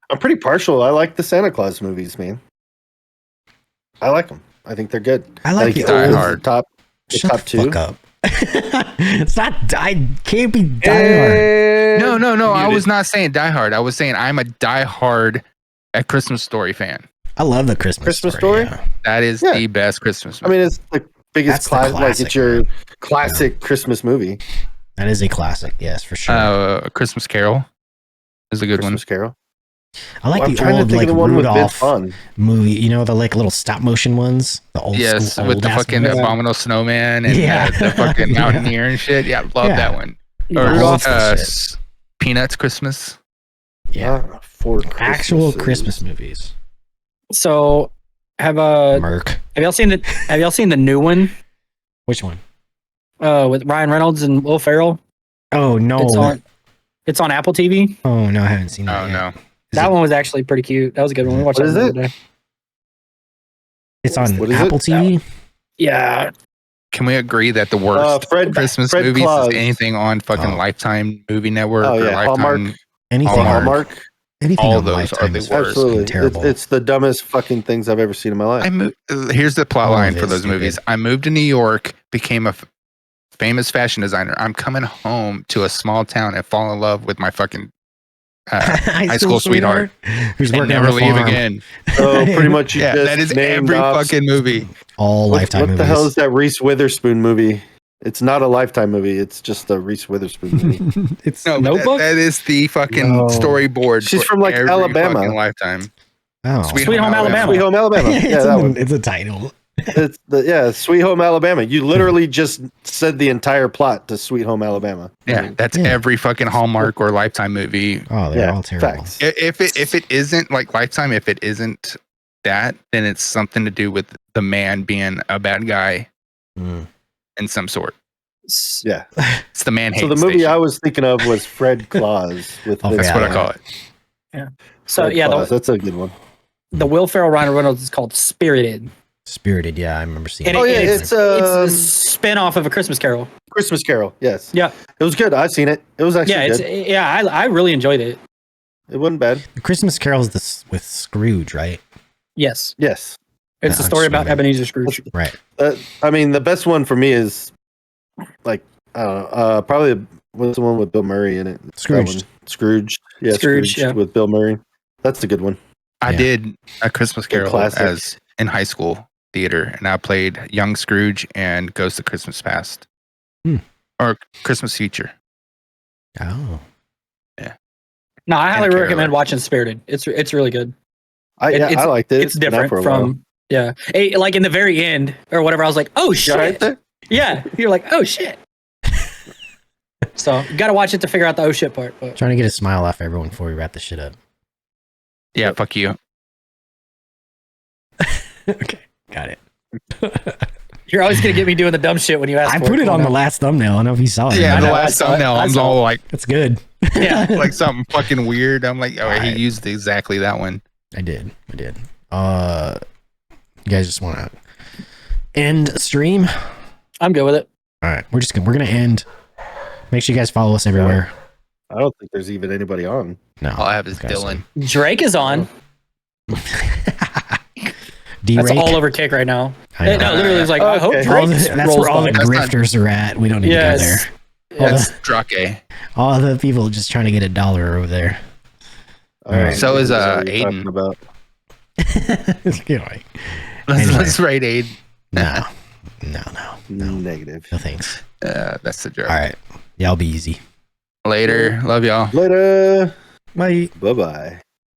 I'm pretty partial. I like the Santa Claus movies, man. I like them. I think they're good. I like the Die Hard. Top two. Fuck up. It's not can't be Die Hard. No. I was not saying Die Hard. I was saying I'm a Die Hard A Christmas Story fan. I love the Christmas Story. Yeah. That is the best Christmas movie. I mean, it's the biggest classic. Like it's your classic Christmas movie. That is a classic, yes, for sure. A Christmas Carol is a good Christmas Carol. I like the old like Rudolph movie, the like little stop motion ones. The old school, with the fucking abominable snowman and the fucking mountaineer and shit. Yeah, love that one. Or Peanuts Christmas. Yeah, actual Christmas movies. So have y'all seen the new one? Which one? With Ryan Reynolds and Will Ferrell. Oh no, it's on Apple TV. Oh no, I haven't seen that. Oh yet. no. That one was actually pretty cute. That was a good one. We watched that the other day. It's on Apple TV? Yeah. Can we agree that the worst Christmas movies is anything on fucking Lifetime Movie Network or Lifetime? Hallmark. Anything Hallmark. Anything all on those Lifetime are the is worst. Absolutely. Terrible. It's the dumbest fucking things I've ever seen in my life. Here's the plot line for those movies. I moved to New York, became a famous fashion designer. I'm coming home to a small town and fall in love with my fucking high school sweetheart. Who's and never leave again. So pretty much you just that is every fucking movie. All Lifetime movies. What the hell is that Reese Witherspoon movie? It's not a Lifetime movie. It's just a Reese Witherspoon movie. It's Notebook? That is the fucking storyboard. She's from like Alabama. Lifetime. Oh. Sweet Home Alabama. Sweet Home Alabama. Yeah, that one. It's a title. It's Sweet Home Alabama. You literally just said the entire plot to Sweet Home Alabama. Yeah, that's every fucking Hallmark or Lifetime movie. Oh, they're all terrible. Facts. If it isn't like Lifetime, if it isn't that, then it's something to do with the man being a bad guy Mm. in some sort. Yeah. It's the man hate So the movie station. I was thinking of was Fred Claus with Oh, Vince That's what I Vaughn. call it. So Fred yeah, Claus, that's a good one. the Will Ferrell Ryan Reynolds is called Spirited. Spirited, yeah, I remember seeing And it. it's a spin-off of A Christmas Carol. Christmas Carol. Yes. Yeah. It was good. I've seen it. It was actually Yeah, good. I really enjoyed it. It wasn't bad. The Christmas Carol is this with Scrooge, right? Yes. Yes. It's No, a story I just about remember. Ebenezer Scrooge. Right. I mean, the best one for me is like I don't know, probably what's the one with Bill Murray in it? That Scrooged. one. Scrooge. Yeah, Scrooge, Scrooge yeah. with Bill Murray. That's a good one. I Yeah. did A Christmas Carol classic. as in high school theater, and I played young Scrooge and Ghost of Christmas Past. Or Christmas Future. Oh. No, I highly Carol. recommend watching Spirited. It's really good. I liked it. It's been out different for a while. from like in the very end or whatever. I was like, oh You all right shit. there? Yeah, you're like, oh shit. So you got to watch it to figure out the oh shit part. But Trying to get a smile off everyone before we wrap this shit up. Yeah, fuck you. Okay, got it. you're always gonna get me doing the dumb shit when you ask. I for put it on the Come last thumbnail. I don't know if you saw it. Yeah, I the know, I last saw it. thumbnail, I I'm saw all like, That's good. Yeah. like something fucking weird. I'm like, oh, he Alright. used exactly that one. I did. You guys just want to end stream? I'm good with it. All right, we're gonna end. Make sure you guys follow us everywhere. I don't think there's even anybody on. No, All I have is Okay, so- Dylan. Drake is on. That's all over Kick right now. I know. No, literally, it's like I hope Okay. All Drake. the- that's where all the That's not- grifters are at. We don't need to go there. Yes. That's Drake. All the people just trying to get $1 over there. All right. So is, That's what you're Aiden. talking about. Anyway, Let's rate Aid. no, Negative. no thanks. That's the joke. All right, y'all be easy. Later. Love y'all. Later. Bye. Bye bye.